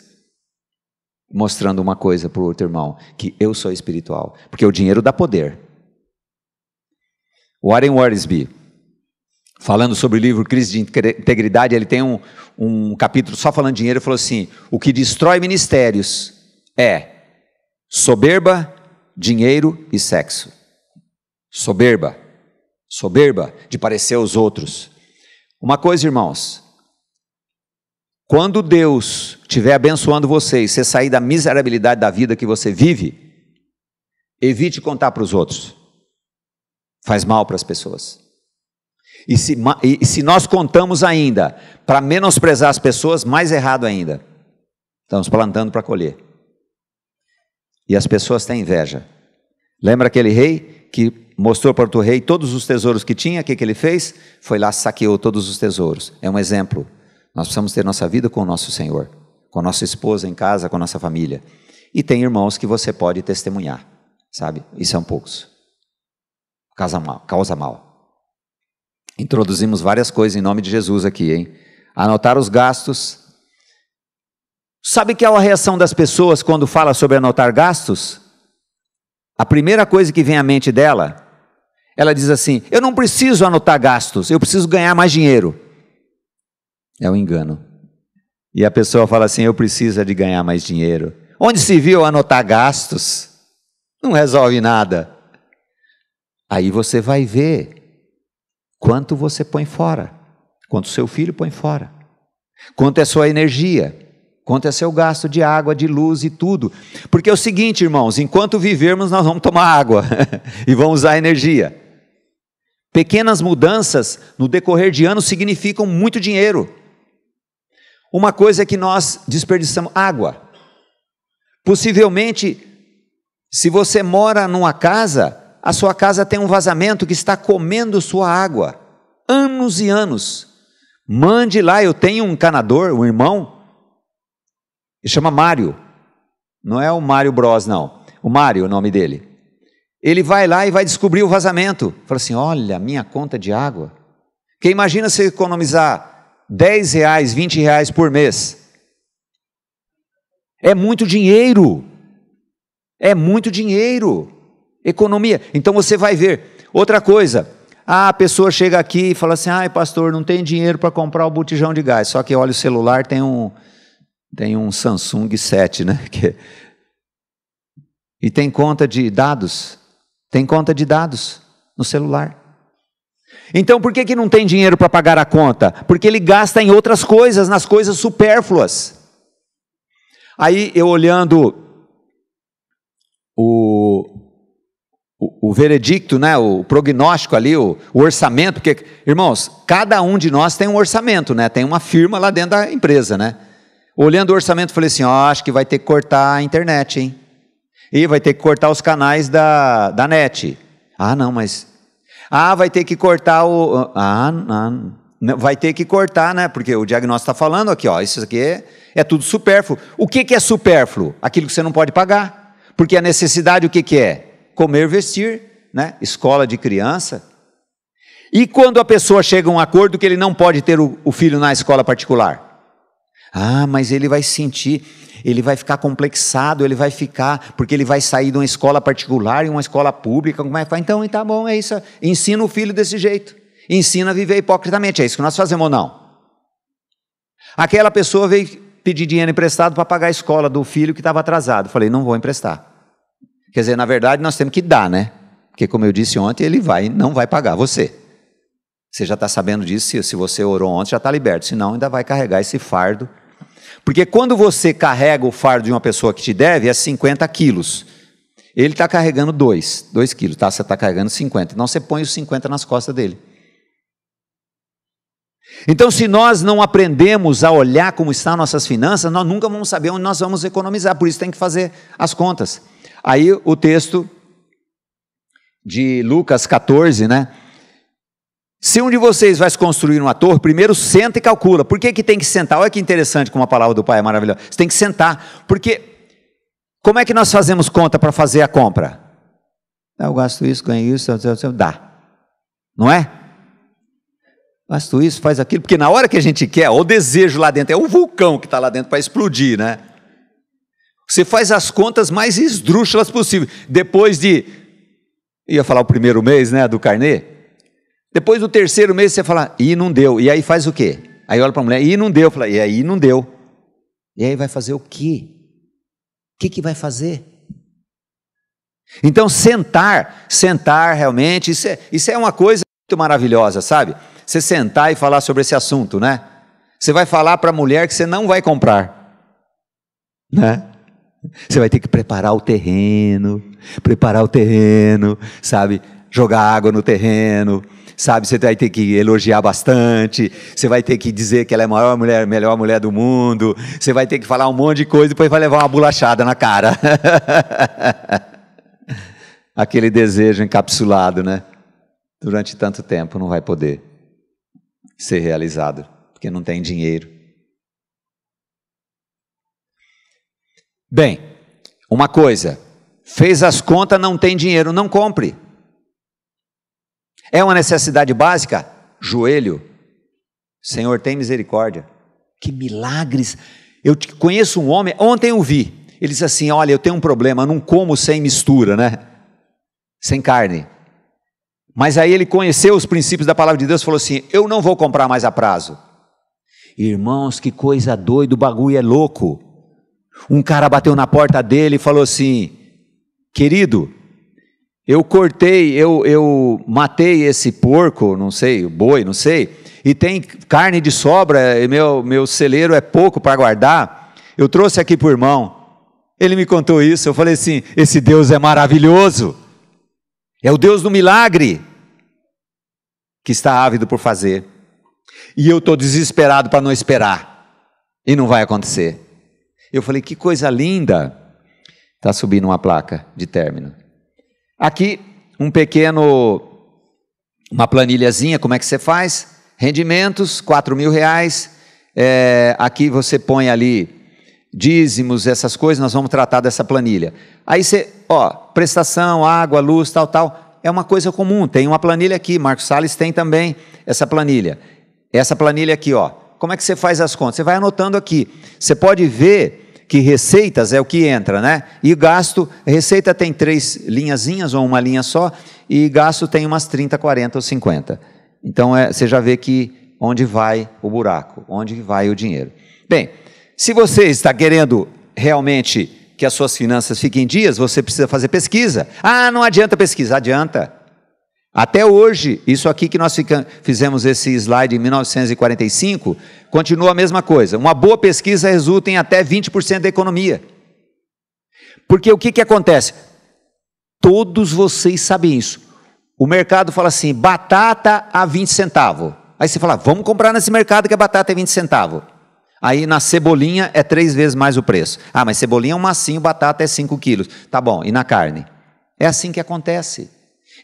mostrando uma coisa para o outro irmão, que eu sou espiritual, porque o dinheiro dá poder. Warren Wiersbe, falando sobre o livro Crise de Integridade, ele tem um capítulo só falando de dinheiro, ele falou assim, o que destrói ministérios é soberba, dinheiro e sexo. Soberba de parecer aos outros. Uma coisa, irmãos, quando Deus estiver abençoando você e você sair da miserabilidade da vida que você vive, evite contar para os outros. Faz mal para as pessoas. E se nós contamos ainda para menosprezar as pessoas, mais errado ainda. Estamos plantando para colher. E as pessoas têm inveja. Lembra aquele rei que mostrou para o rei todos os tesouros que tinha? O que ele fez? Foi lá, saqueou todos os tesouros. É um exemplo. Nós precisamos ter nossa vida com o nosso Senhor, com a nossa esposa em casa, com a nossa família. E tem irmãos que você pode testemunhar, sabe? E são poucos. Causa mal. Introduzimos várias coisas em nome de Jesus aqui, hein? Anotar os gastos. Sabe qual é a reação das pessoas quando fala sobre anotar gastos? A primeira coisa que vem à mente dela Ela diz assim: eu não preciso anotar gastos, eu preciso ganhar mais dinheiro. É um engano. E a pessoa fala assim: eu preciso de ganhar mais dinheiro. Onde se viu anotar gastos? Não resolve nada. Aí você vai ver quanto você põe fora, quanto seu filho põe fora, quanto é sua energia, quanto é seu gasto de água, de luz e tudo. Porque é o seguinte, irmãos, enquanto vivermos nós vamos tomar água e vamos usar energia. Pequenas mudanças no decorrer de anos significam muito dinheiro. Uma coisa é que nós desperdiçamos água. Possivelmente, se você mora numa casa, a sua casa tem um vazamento que está comendo sua água, anos e anos. Mande lá, eu tenho um encanador, um irmão, ele chama Mário, não é o Mário Bros não, o Mário é o nome dele. Ele vai lá e vai descobrir o vazamento, fala assim: olha, minha conta de água, que imagina você economizar R$10, R$20 por mês, é muito dinheiro, economia. Então você vai ver, outra coisa, a pessoa chega aqui e fala assim: ai pastor, não tem dinheiro para comprar o botijão de gás, só que olha o celular, tem um Samsung 7, né? E tem conta de dados no celular. Então por que não tem dinheiro para pagar a conta? Porque ele gasta em outras coisas, nas coisas supérfluas. Aí eu olhando o veredicto, né, o prognóstico ali, o orçamento, porque, irmãos, cada um de nós tem um orçamento, né, tem uma firma lá dentro da empresa, né. Olhando o orçamento, falei assim: acho que vai ter que cortar a internet, hein, e vai ter que cortar os canais da net. Vai ter que cortar vai ter que cortar, né, porque o diagnóstico está falando aqui, isso aqui é tudo supérfluo. O que é supérfluo? Aquilo que você não pode pagar, porque a necessidade o que é? Comer, vestir, né? Escola de criança. E quando a pessoa chega a um acordo que ele não pode ter o filho na escola particular? Mas ele vai sentir, ele vai ficar complexado, porque ele vai sair de uma escola particular e uma escola pública. Como é que vai? Então, tá bom, é isso. Ensina o filho desse jeito. Ensina a viver hipocritamente. É isso que nós fazemos ou não? Aquela pessoa veio pedir dinheiro emprestado para pagar a escola do filho que estava atrasado. Falei: não vou emprestar. Quer dizer, na verdade nós temos que dar, né? Porque como eu disse ontem, ele não vai pagar você. Você já está sabendo disso, se você orou ontem já está liberto, senão ainda vai carregar esse fardo. Porque quando você carrega o fardo de uma pessoa que te deve, é 50 quilos. Ele está carregando 2 quilos, tá? Você está carregando 50. Então você põe os 50 nas costas dele. Então, se nós não aprendemos a olhar como estão nossas finanças, nós nunca vamos saber onde nós vamos economizar, por isso tem que fazer as contas. Aí o texto de Lucas 14, né? Se um de vocês vai construir uma torre, primeiro senta e calcula. Por que tem que sentar? Olha que interessante como a palavra do Pai é maravilhosa. Você tem que sentar, porque como é que nós fazemos conta para fazer a compra? Eu gasto isso, ganho isso, dá. Não é? Gasto isso, faz aquilo, porque na hora que a gente quer, o desejo lá dentro, é o vulcão que está lá dentro para explodir, né? Você faz as contas mais esdrúxulas possível. Depois ia falar o primeiro mês, né, do carnê. Depois do terceiro mês você fala: e não deu. E aí faz o quê? Aí olha para a mulher: e não deu. Fala: e aí não deu. E aí vai fazer o quê? O que vai fazer? Então sentar realmente, isso é uma coisa muito maravilhosa, sabe? Você sentar e falar sobre esse assunto, né? Você vai falar para a mulher que você não vai comprar, né? Você vai ter que preparar o terreno, sabe? Jogar água no terreno, sabe? Você vai ter que elogiar bastante, você vai ter que dizer que ela é a melhor mulher do mundo, você vai ter que falar um monte de coisa e depois vai levar uma bolachada na cara. Aquele desejo encapsulado, né? Durante tanto tempo não vai poder ser realizado, porque não tem dinheiro. Bem, uma coisa, fez as contas, não tem dinheiro, não compre. É uma necessidade básica? Joelho. Senhor, tem misericórdia. Que milagres. Eu conheço um homem, ontem eu vi, ele disse assim: olha, eu tenho um problema, eu não como sem mistura, né? Sem carne. Mas aí ele conheceu os princípios da palavra de Deus e falou assim: eu não vou comprar mais a prazo. Irmãos, que coisa doida, o bagulho é louco. Um cara bateu na porta dele e falou assim: querido, eu matei esse porco, não sei, o boi, não sei, e tem carne de sobra, e meu celeiro é pouco para guardar, eu trouxe aqui para o irmão. Ele me contou isso, eu falei assim: esse Deus é maravilhoso, é o Deus do milagre, que está ávido por fazer, e eu estou desesperado para não esperar, e não vai acontecer. Eu falei: que coisa linda. Está subindo uma placa de término. Aqui, uma planilhazinha, como é que você faz? Rendimentos, R$4.000. Aqui você põe ali dízimos, essas coisas, nós vamos tratar dessa planilha. Aí você, prestação, água, luz, tal. É uma coisa comum, tem uma planilha aqui, Marcos Salles tem também essa planilha. Essa planilha aqui, como é que você faz as contas? Você vai anotando aqui. Você pode ver que receitas é o que entra, né? E gasto, receita tem 3 linhazinhas ou uma linha só, e gasto tem umas 30, 40 ou 50. Então, você já vê que onde vai o buraco, onde vai o dinheiro. Bem, se você está querendo realmente que as suas finanças fiquem em dias, você precisa fazer pesquisa. Ah, não adianta pesquisa, adianta. Até hoje, isso aqui que nós fizemos esse slide em 1945, continua a mesma coisa. Uma boa pesquisa resulta em até 20% da economia. Porque o que acontece? Todos vocês sabem isso. O mercado fala assim: batata a 20 centavos. Aí você fala: vamos comprar nesse mercado que a batata é 20 centavos. Aí na cebolinha é 3 vezes mais o preço. Ah, mas cebolinha é um massinho, batata é 5 quilos. Tá bom, e na carne? É assim que acontece.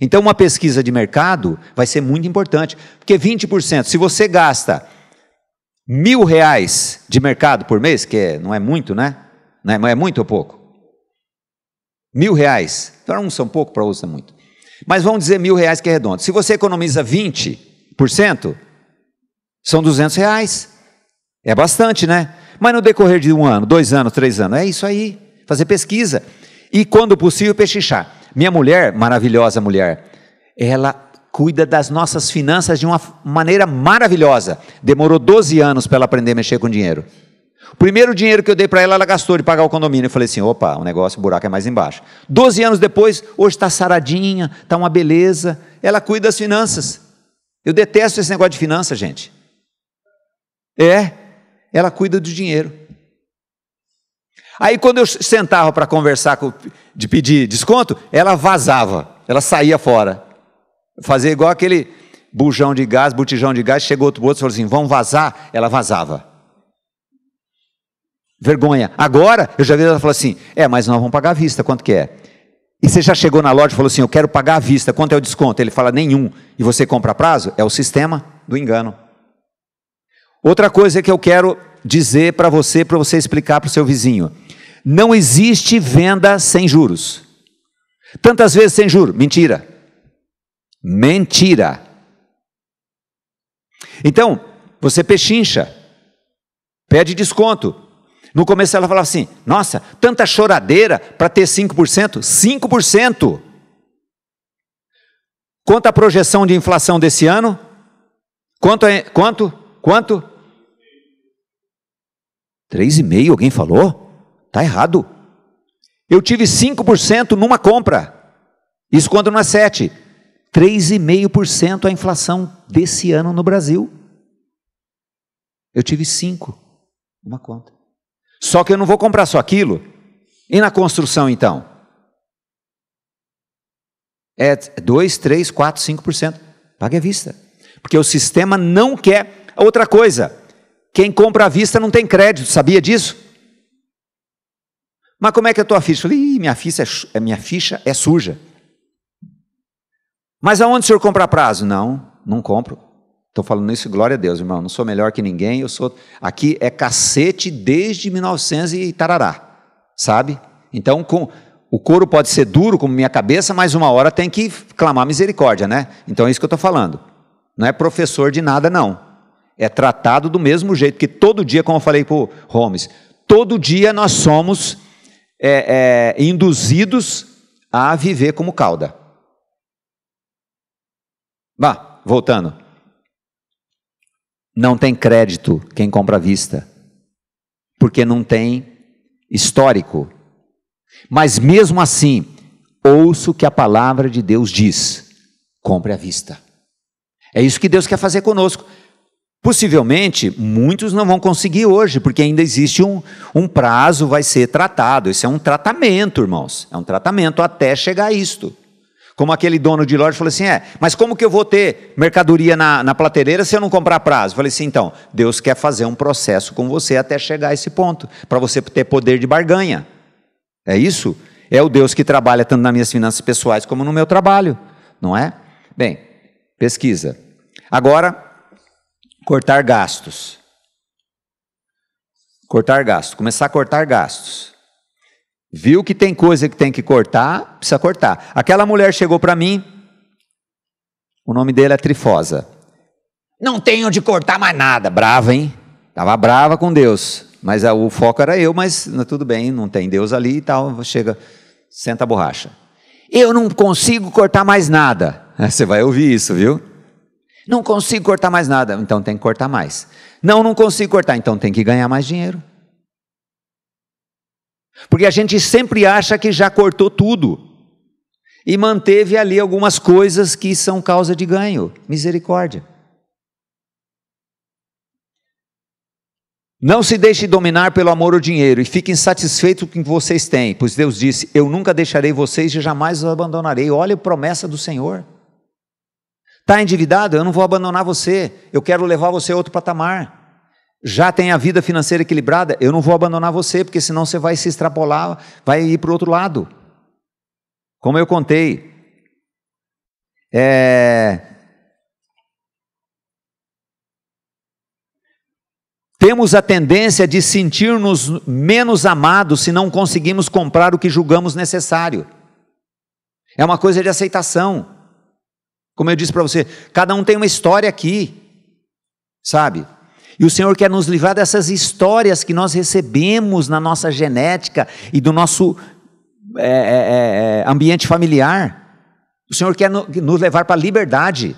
Então uma pesquisa de mercado vai ser muito importante, porque 20%, se você gasta R$1.000 de mercado por mês, que não é muito, né? Não é muito ou pouco? R$1.000, para uns são pouco, para outros é muito. Mas vamos dizer R$1.000 que é redondo. Se você economiza 20%, são R$200. É bastante, né? Mas no decorrer de 1 ano, 2 anos, 3 anos, é isso aí, fazer pesquisa. E quando possível, pechinchar. Minha mulher, maravilhosa mulher, ela cuida das nossas finanças de uma maneira maravilhosa. Demorou 12 anos para ela aprender a mexer com dinheiro. O primeiro dinheiro que eu dei para ela, ela gastou de pagar o condomínio. Eu falei assim: opa, o buraco é mais embaixo. 12 anos depois, hoje está saradinha, está uma beleza. Ela cuida das finanças. Eu detesto esse negócio de finanças, gente. Ela cuida do dinheiro. Aí quando eu sentava para conversar, de pedir desconto, ela vazava, ela saía fora. Fazia igual aquele botijão de gás, chegou outro e falou assim: vamos vazar? Ela vazava. Vergonha. Agora, eu já vi ela falar assim: mas nós vamos pagar à vista, quanto que é? E você já chegou na loja e falou assim: eu quero pagar à vista, quanto é o desconto? Ele fala: nenhum. E você compra a prazo? É o sistema do engano. Outra coisa que eu quero dizer para você explicar para o seu vizinho: não existe venda sem juros. Tantas vezes sem juros, mentira. Mentira. Então, você pechincha, pede desconto. No começo ela falava assim: nossa, tanta choradeira para ter 5%. 5%. Quanto a projeção de inflação desse ano? Quanto? 3,5%, alguém falou? Está errado. Eu tive 5% numa compra. Isso quando não é 7%. 3,5% a inflação desse ano no Brasil. Eu tive 5% numa conta. Só que eu não vou comprar só aquilo. E na construção então? É 2%, 3%, 4%, 5%. Pague à vista. Porque o sistema não quer. Outra coisa, quem compra à vista não tem crédito, sabia disso? Mas como é que é a tua ficha? Eu falei: minha ficha é suja. Mas aonde o senhor compra a prazo? Não compro. Estou falando isso, glória a Deus, irmão. Não sou melhor que ninguém, aqui é cacete desde 1900 e tarará, sabe? Então, o couro pode ser duro como minha cabeça, mas uma hora tem que clamar misericórdia, né? Então é isso que eu estou falando. Não é professor de nada, não. É tratado do mesmo jeito, porque todo dia, como eu falei para o Holmes, todo dia nós somos induzidos a viver como cauda. Voltando. Não tem crédito quem compra à vista, porque não tem histórico. Mas mesmo assim, ouço o que a palavra de Deus diz: compre à vista. É isso que Deus quer fazer conosco. Possivelmente, muitos não vão conseguir hoje, porque ainda existe um prazo, vai ser tratado. Isso é um tratamento, irmãos. É um tratamento até chegar a isto. Como aquele dono de loja falou assim, mas como que eu vou ter mercadoria na prateleira se eu não comprar a prazo? Eu falei assim, então, Deus quer fazer um processo com você até chegar a esse ponto, para você ter poder de barganha. É isso? É o Deus que trabalha tanto nas minhas finanças pessoais como no meu trabalho, não é? Bem, pesquisa. Agora, cortar gastos. Cortar gastos, começar a cortar gastos. Viu que tem coisa que tem que cortar, precisa cortar. Aquela mulher chegou para mim, o nome dele é Trifosa. Não tenho de cortar mais nada. Brava, hein? Estava brava com Deus. Mas o foco era eu, mas tudo bem, não tem Deus ali e tal. Chega, senta a borracha. Eu não consigo cortar mais nada. Você vai ouvir isso, viu? Não consigo cortar mais nada. Então tem que cortar mais. Não consigo cortar. Então tem que ganhar mais dinheiro. Porque a gente sempre acha que já cortou tudo e manteve ali algumas coisas que são causa de ganho. Misericórdia. Não se deixe dominar pelo amor ao dinheiro e fiquem satisfeitos com o que vocês têm, pois Deus disse, eu nunca deixarei vocês e jamais os abandonarei. Olha a promessa do Senhor. Está endividado? Eu não vou abandonar você, eu quero levar você a outro patamar. Já tem a vida financeira equilibrada? Eu não vou abandonar você, porque senão você vai se extrapolar, vai ir para o outro lado. Como eu contei, temos a tendência de sentir-nos menos amados se não conseguimos comprar o que julgamos necessário. É uma coisa de aceitação. Como eu disse para você, cada um tem uma história aqui, sabe? E o Senhor quer nos livrar dessas histórias que nós recebemos na nossa genética e do nosso ambiente familiar. O Senhor quer nos levar para a liberdade,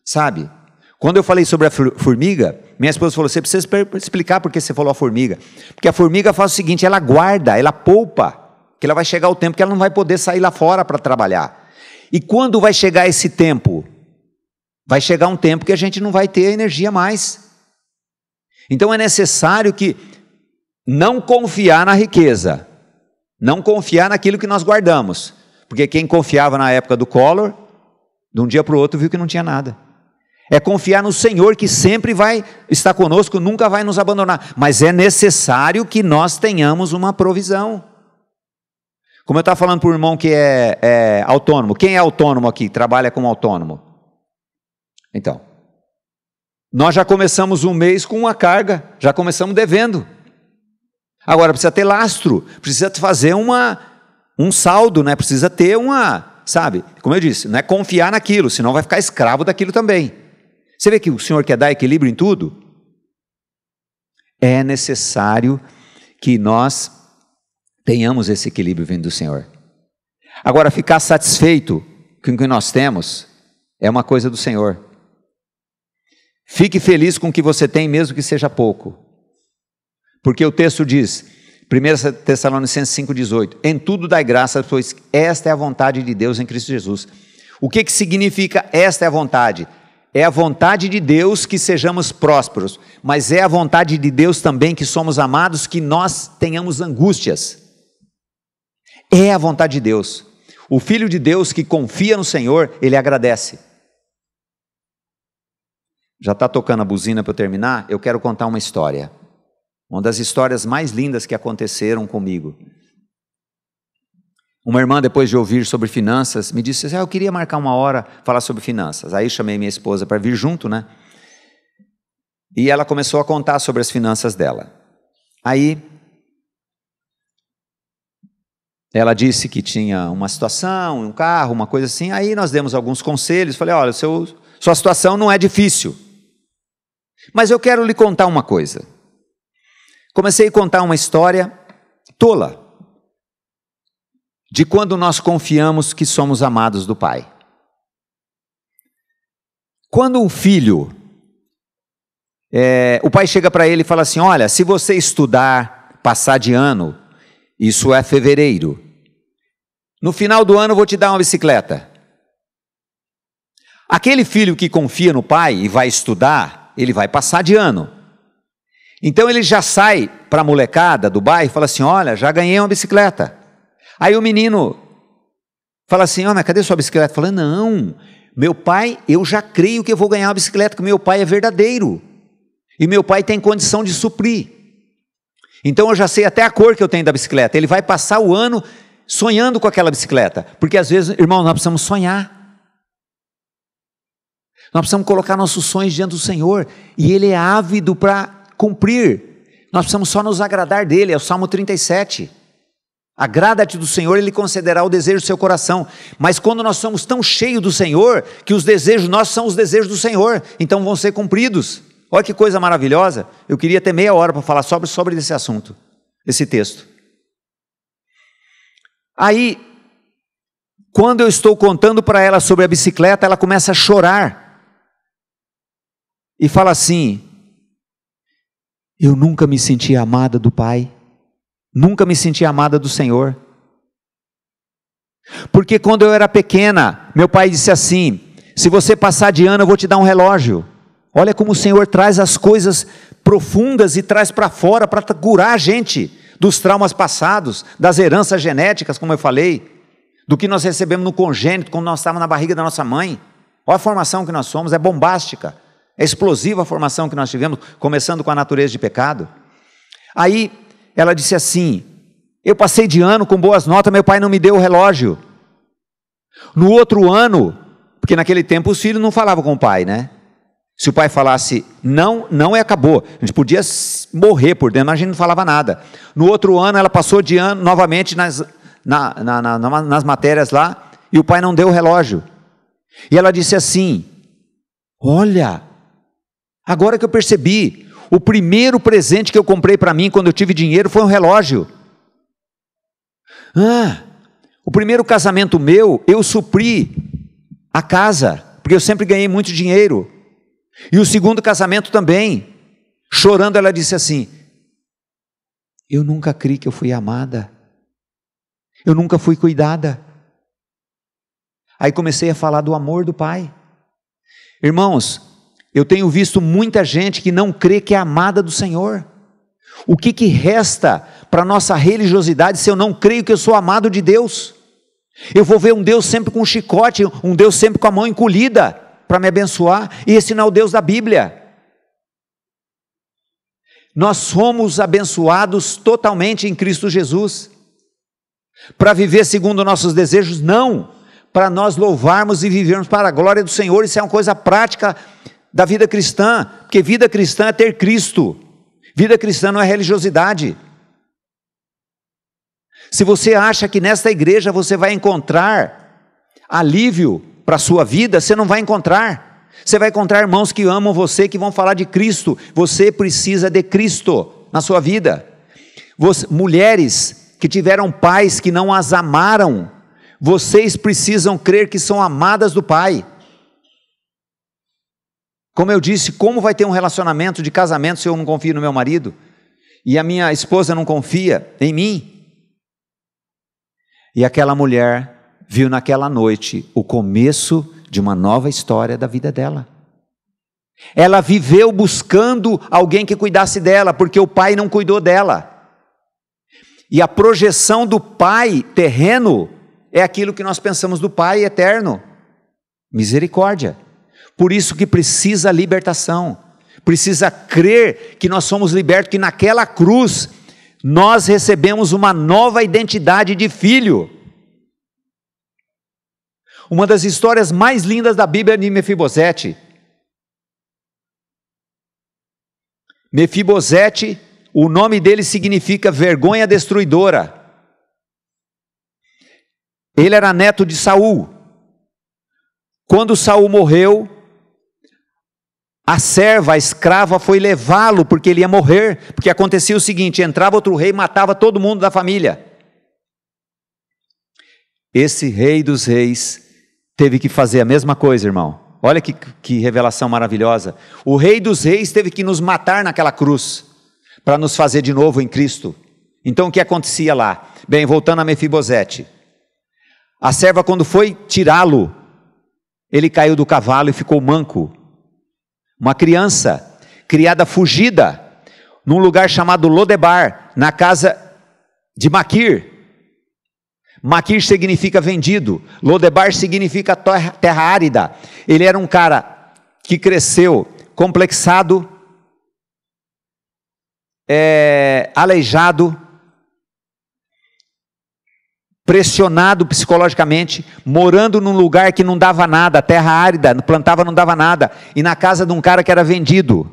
sabe? Quando eu falei sobre a formiga, minha esposa falou, você precisa explicar por que você falou a formiga. Porque a formiga faz o seguinte, ela guarda, ela poupa, que ela vai chegar o tempo que ela não vai poder sair lá fora para trabalhar. E quando vai chegar esse tempo? Vai chegar um tempo que a gente não vai ter energia mais. Então é necessário que não confiar na riqueza, não confiar naquilo que nós guardamos, porque quem confiava na época do Collor, de um dia para o outro viu que não tinha nada. É confiar no Senhor que sempre vai estar conosco, nunca vai nos abandonar, mas é necessário que nós tenhamos uma provisão. Como eu estava falando para o irmão que é autônomo, quem é autônomo aqui, trabalha como autônomo? Então, nós já começamos um mês com uma carga, já começamos devendo. Agora precisa ter lastro, precisa fazer um saldo, né? Precisa ter sabe? Como eu disse, não é confiar naquilo, senão vai ficar escravo daquilo também. Você vê que o Senhor quer dar equilíbrio em tudo? É necessário que nós tenhamos esse equilíbrio vindo do Senhor. Agora, ficar satisfeito com o que nós temos é uma coisa do Senhor. Fique feliz com o que você tem, mesmo que seja pouco. Porque o texto diz, 1 Tessalonicenses 5,18, em tudo dai graças, pois esta é a vontade de Deus em Cristo Jesus. O que significa esta é a vontade? É a vontade de Deus que sejamos prósperos, mas é a vontade de Deus também que somos amados, que nós tenhamos angústias. É a vontade de Deus. O Filho de Deus que confia no Senhor, ele agradece. Já está tocando a buzina para eu terminar? Eu quero contar uma história. Uma das histórias mais lindas que aconteceram comigo. Uma irmã, depois de ouvir sobre finanças, me disse assim, eu queria marcar uma hora, falar sobre finanças. Aí chamei minha esposa para vir junto, né? E ela começou a contar sobre as finanças dela. Aí, ela disse que tinha uma situação, um carro, uma coisa assim. Aí nós demos alguns conselhos. Falei, olha, sua situação não é difícil. Mas eu quero lhe contar uma coisa. Comecei a contar uma história tola, de quando nós confiamos que somos amados do Pai. Quando um filho, o pai chega para ele e fala assim, olha, se você estudar, passar de ano, isso é fevereiro, no final do ano eu vou te dar uma bicicleta. Aquele filho que confia no pai e vai estudar, ele vai passar de ano. Então ele já sai para a molecada do bairro e fala assim, olha, já ganhei uma bicicleta. Aí o menino fala assim, mas cadê sua bicicleta? Fala, não, meu pai, eu já creio que eu vou ganhar uma bicicleta, porque meu pai é verdadeiro. E meu pai tem condição de suprir. Então eu já sei até a cor que eu tenho da bicicleta. Ele vai passar o ano sonhando com aquela bicicleta. Porque às vezes, irmão, nós precisamos sonhar. Nós precisamos colocar nossos sonhos diante do Senhor. E Ele é ávido para cumprir. Nós precisamos só nos agradar dEle. É o Salmo 37. Agrada-te do Senhor, Ele concederá o desejo do seu coração. Mas quando nós somos tão cheios do Senhor, que os desejos nossos são os desejos do Senhor. Então vão ser cumpridos. Olha que coisa maravilhosa. Eu queria ter meia hora para falar sobre esse assunto. Esse texto. Aí, quando eu estou contando para ela sobre a bicicleta, ela começa a chorar. E fala assim, eu nunca me senti amada do Pai, nunca me senti amada do Senhor. Porque quando eu era pequena, meu pai disse assim, se você passar de ano eu vou te dar um relógio. Olha como o Senhor traz as coisas profundas e traz para fora para curar a gente dos traumas passados, das heranças genéticas, como eu falei, do que nós recebemos no congênito, quando nós estávamos na barriga da nossa mãe. Olha a formação que nós somos, é bombástica, é explosiva a formação que nós tivemos, começando com a natureza de pecado. Aí ela disse assim, eu passei de ano com boas notas, meu pai não me deu o relógio. No outro ano, porque naquele tempo os filhos não falavam com o pai, né? Se o pai falasse não, não, acabou. A gente podia morrer por dentro, mas a gente não falava nada. No outro ano, ela passou de ano novamente nas matérias lá, e o pai não deu o relógio. E ela disse assim, olha, agora que eu percebi, o primeiro presente que eu comprei para mim, quando eu tive dinheiro, foi um relógio. O primeiro casamento meu, eu supri a casa, porque eu sempre ganhei muito dinheiro. E o segundo casamento também, chorando ela disse assim, eu nunca criei que eu fui amada, eu nunca fui cuidada. Aí comecei a falar do amor do Pai. Irmãos, eu tenho visto muita gente que não crê que é amada do Senhor. O que resta para a nossa religiosidade se eu não creio que eu sou amado de Deus? Eu vou ver um Deus sempre com um chicote, um Deus sempre com a mão encolhida, para me abençoar, e esse não é o Deus da Bíblia. Nós somos abençoados totalmente em Cristo Jesus, para viver segundo nossos desejos, não, para nós louvarmos e vivermos para a glória do Senhor. Isso é uma coisa prática da vida cristã, porque vida cristã é ter Cristo, vida cristã não é religiosidade. Se você acha que nesta igreja você vai encontrar alívio para a sua vida, você não vai encontrar. Você vai encontrar irmãos que amam você, que vão falar de Cristo. Você precisa de Cristo na sua vida. Mulheres que tiveram pais que não as amaram, vocês precisam crer que são amadas do Pai. Como eu disse, como vai ter um relacionamento de casamento se eu não confio no meu marido? E a minha esposa não confia em mim? E aquela mulher viu naquela noite o começo de uma nova história da vida dela. Ela viveu buscando alguém que cuidasse dela, porque o pai não cuidou dela. E a projeção do pai terreno é aquilo que nós pensamos do pai eterno. Misericórdia. Por isso que precisa libertação. Precisa crer que nós somos libertos, que naquela cruz nós recebemos uma nova identidade de filho. Uma das histórias mais lindas da Bíblia é de Mefibosete. Mefibosete, o nome dele significa vergonha destruidora. Ele era neto de Saul. Quando Saul morreu, a serva, a escrava foi levá-lo, porque ele ia morrer, porque acontecia o seguinte, entrava outro rei e matava todo mundo da família. Esse rei dos reis teve que fazer a mesma coisa, irmão. Olha que revelação maravilhosa. O Rei dos Reis teve que nos matar naquela cruz, para nos fazer de novo em Cristo. Então o que acontecia lá? Bem, voltando a Mefibosete. A serva, quando foi tirá-lo, ele caiu do cavalo e ficou manco. Uma criança, criada fugida, num lugar chamado Lodebar, na casa de Maquir. Maquir significa vendido, Lodebar significa terra árida. Ele era um cara que cresceu complexado, aleijado, pressionado psicologicamente, morando num lugar que não dava nada, terra árida, plantava, não dava nada, e na casa de um cara que era vendido,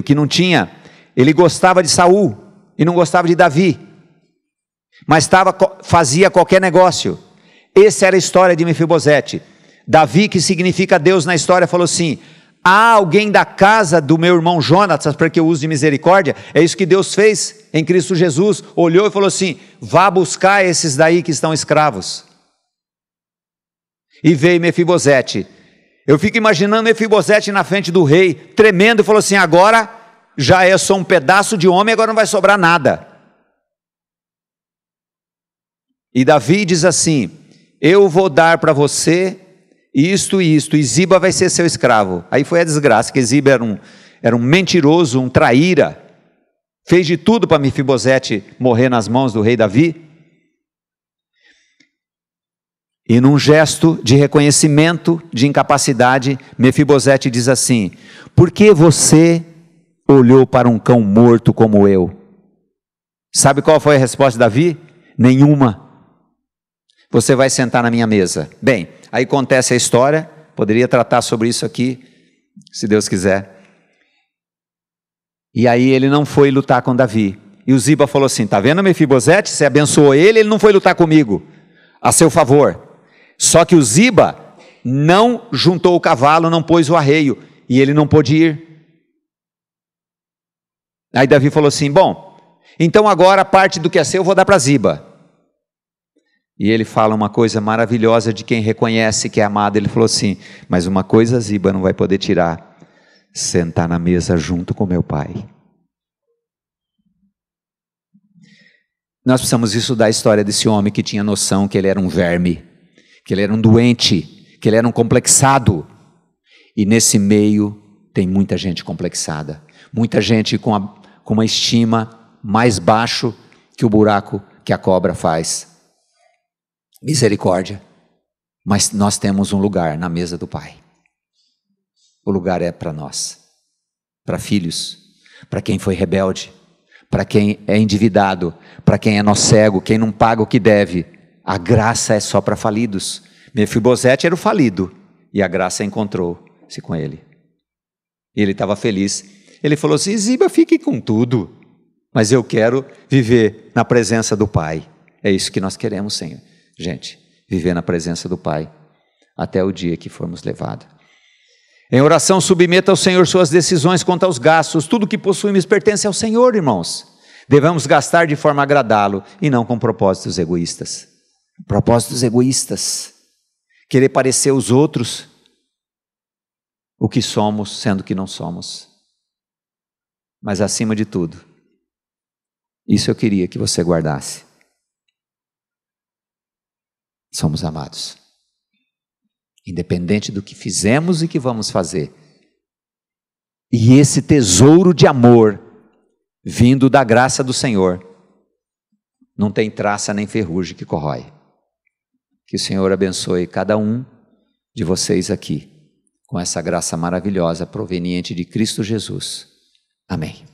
que não tinha, ele gostava de Saul e não gostava de Davi, mas fazia qualquer negócio. Essa era a história de Mefibosete. Davi, que significa Deus na história, falou assim: há alguém da casa do meu irmão Jonatas para que eu use de misericórdia? É isso que Deus fez em Cristo Jesus. Olhou e falou assim: vá buscar esses daí que estão escravos. E veio Mefibosete. Eu fico imaginando Mefibosete na frente do rei, tremendo, e falou assim: agora já é só um pedaço de homem, agora não vai sobrar nada. E Davi diz assim: eu vou dar para você isto e isto, e Ziba vai ser seu escravo. Aí foi a desgraça, que Ziba era um mentiroso, um traíra, fez de tudo para Mefibosete morrer nas mãos do rei Davi. E num gesto de reconhecimento de incapacidade, Mefibosete diz assim: por que você olhou para um cão morto como eu? Sabe qual foi a resposta de Davi? Nenhuma. Você vai sentar na minha mesa. Bem, aí acontece a história, poderia tratar sobre isso aqui, se Deus quiser. E aí ele não foi lutar com Davi. E o Ziba falou assim: tá vendo Mefibosete? Você abençoou ele não foi lutar comigo, a seu favor. Só que o Ziba não juntou o cavalo, não pôs o arreio, e ele não pôde ir. Aí Davi falou assim: bom, então agora a parte do que é seu eu vou dar para Ziba. E ele fala uma coisa maravilhosa de quem reconhece que é amado. Ele falou assim: mas uma coisa Ziba não vai poder tirar: sentar na mesa junto com meu pai. Nós precisamos estudar a história desse homem que tinha noção que ele era um verme, que ele era um doente, que ele era um complexado. E nesse meio tem muita gente complexada, muita gente com uma estima mais baixo que o buraco que a cobra faz. Misericórdia. Mas nós temos um lugar na mesa do Pai. O lugar é para nós, para filhos, para quem foi rebelde, para quem é endividado, para quem é nó cego, quem não paga o que deve. A graça é só para falidos. Mefibosete era o falido, e a graça encontrou-se com ele. E ele estava feliz. Ele falou assim: Ziba, fique com tudo, mas eu quero viver na presença do Pai. É isso que nós queremos, Senhor. Gente, viver na presença do Pai, até o dia que formos levados. Em oração, submeta ao Senhor suas decisões quanto aos gastos. Tudo que possuímos pertence ao Senhor, irmãos. Devemos gastar de forma a agradá-lo, e não com propósitos egoístas. Propósitos egoístas. Querer parecer aos outros o que somos, sendo que não somos. Mas acima de tudo, isso eu queria que você guardasse: somos amados, independente do que fizemos e que vamos fazer. E esse tesouro de amor, vindo da graça do Senhor, não tem traça nem ferrugem que corrói. Que o Senhor abençoe cada um de vocês aqui, com essa graça maravilhosa proveniente de Cristo Jesus. Amém.